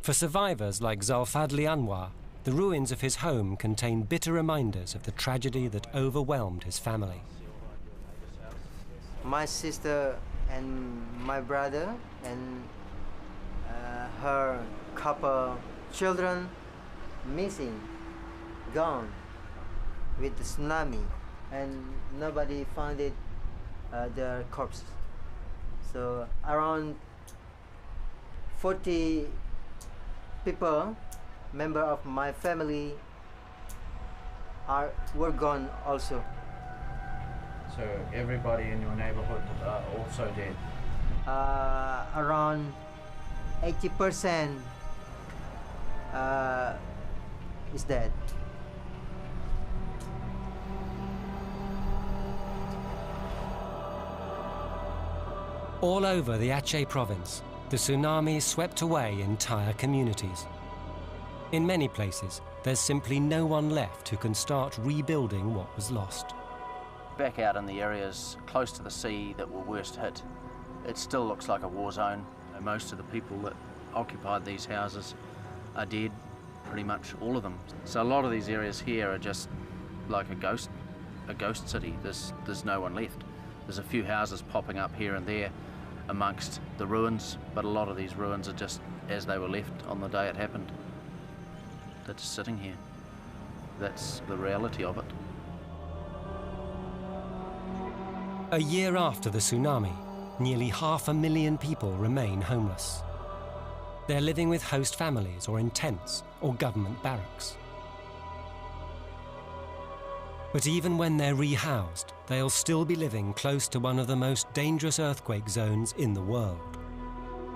For survivors like Zulfadli Anwar, the ruins of his home contain bitter reminders of the tragedy that overwhelmed his family. My sister and my brother and her couple children missing, gone with the tsunami, and nobody found their corpses. So around 40 people, member of my family, were gone also. So everybody in your neighborhood also dead? Around 80% is dead. All over the Aceh province, the tsunami swept away entire communities. In many places, there's simply no one left who can start rebuilding what was lost. Back out in the areas close to the sea that were worst hit, it still looks like a war zone. Most of the people that occupied these houses are dead, pretty much all of them. So a lot of these areas here are just like a ghost city. There's no one left. There's a few houses popping up here and there amongst the ruins, but a lot of these ruins are just as they were left on the day it happened. They're just sitting here. That's the reality of it. A year after the tsunami, nearly 500,000 people remain homeless. They're living with host families or in tents or government barracks. But even when they're rehoused, they'll still be living close to one of the most dangerous earthquake zones in the world.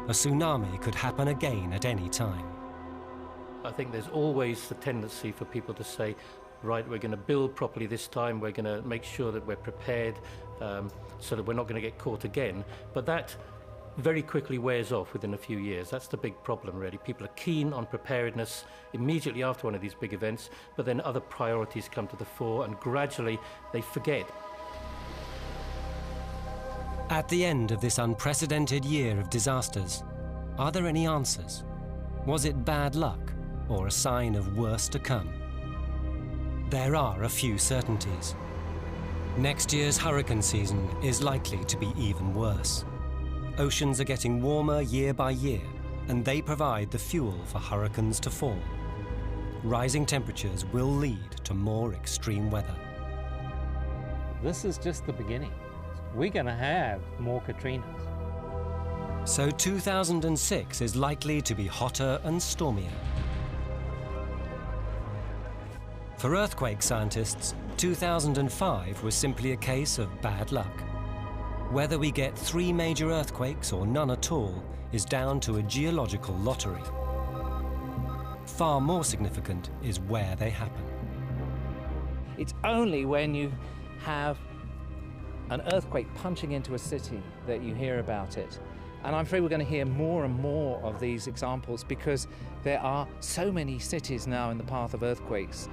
A tsunami could happen again at any time. I think there's always the tendency for people to say, right, we're going to build properly this time, we're going to make sure that we're prepared so that we're not going to get caught again. But that very quickly wears off within a few years. That's the big problem, really. People are keen on preparedness immediately after one of these big events, but then other priorities come to the fore, and gradually they forget. At the end of this unprecedented year of disasters, are there any answers? Was it bad luck or a sign of worse to come? There are a few certainties. Next year's hurricane season is likely to be even worse. Oceans are getting warmer year by year, and they provide the fuel for hurricanes to form. Rising temperatures will lead to more extreme weather. This is just the beginning. We're going to have more Katrinas. So 2006 is likely to be hotter and stormier. For earthquake scientists, 2005 was simply a case of bad luck. Whether we get 3 major earthquakes or none at all is down to a geological lottery. Far more significant is where they happen. It's only when you have an earthquake punching into a city that you hear about it. And I'm afraid we're going to hear more and more of these examples because there are so many cities now in the path of earthquakes.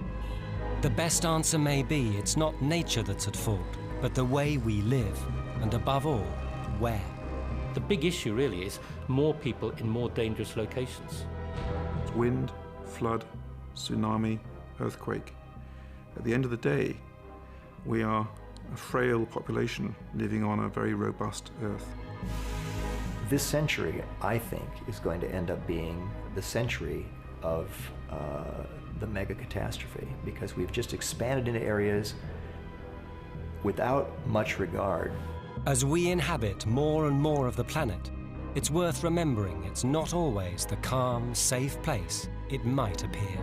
The best answer may be it's not nature that's at fault, but the way we live, and above all, where. The big issue really is more people in more dangerous locations. Wind, flood, tsunami, earthquake. At the end of the day, we are a frail population living on a very robust Earth. This century, I think, is going to end up being the century of the mega catastrophe, because we've just expanded into areas without much regard. As we inhabit more and more of the planet, it's worth remembering it's not always the calm, safe place it might appear.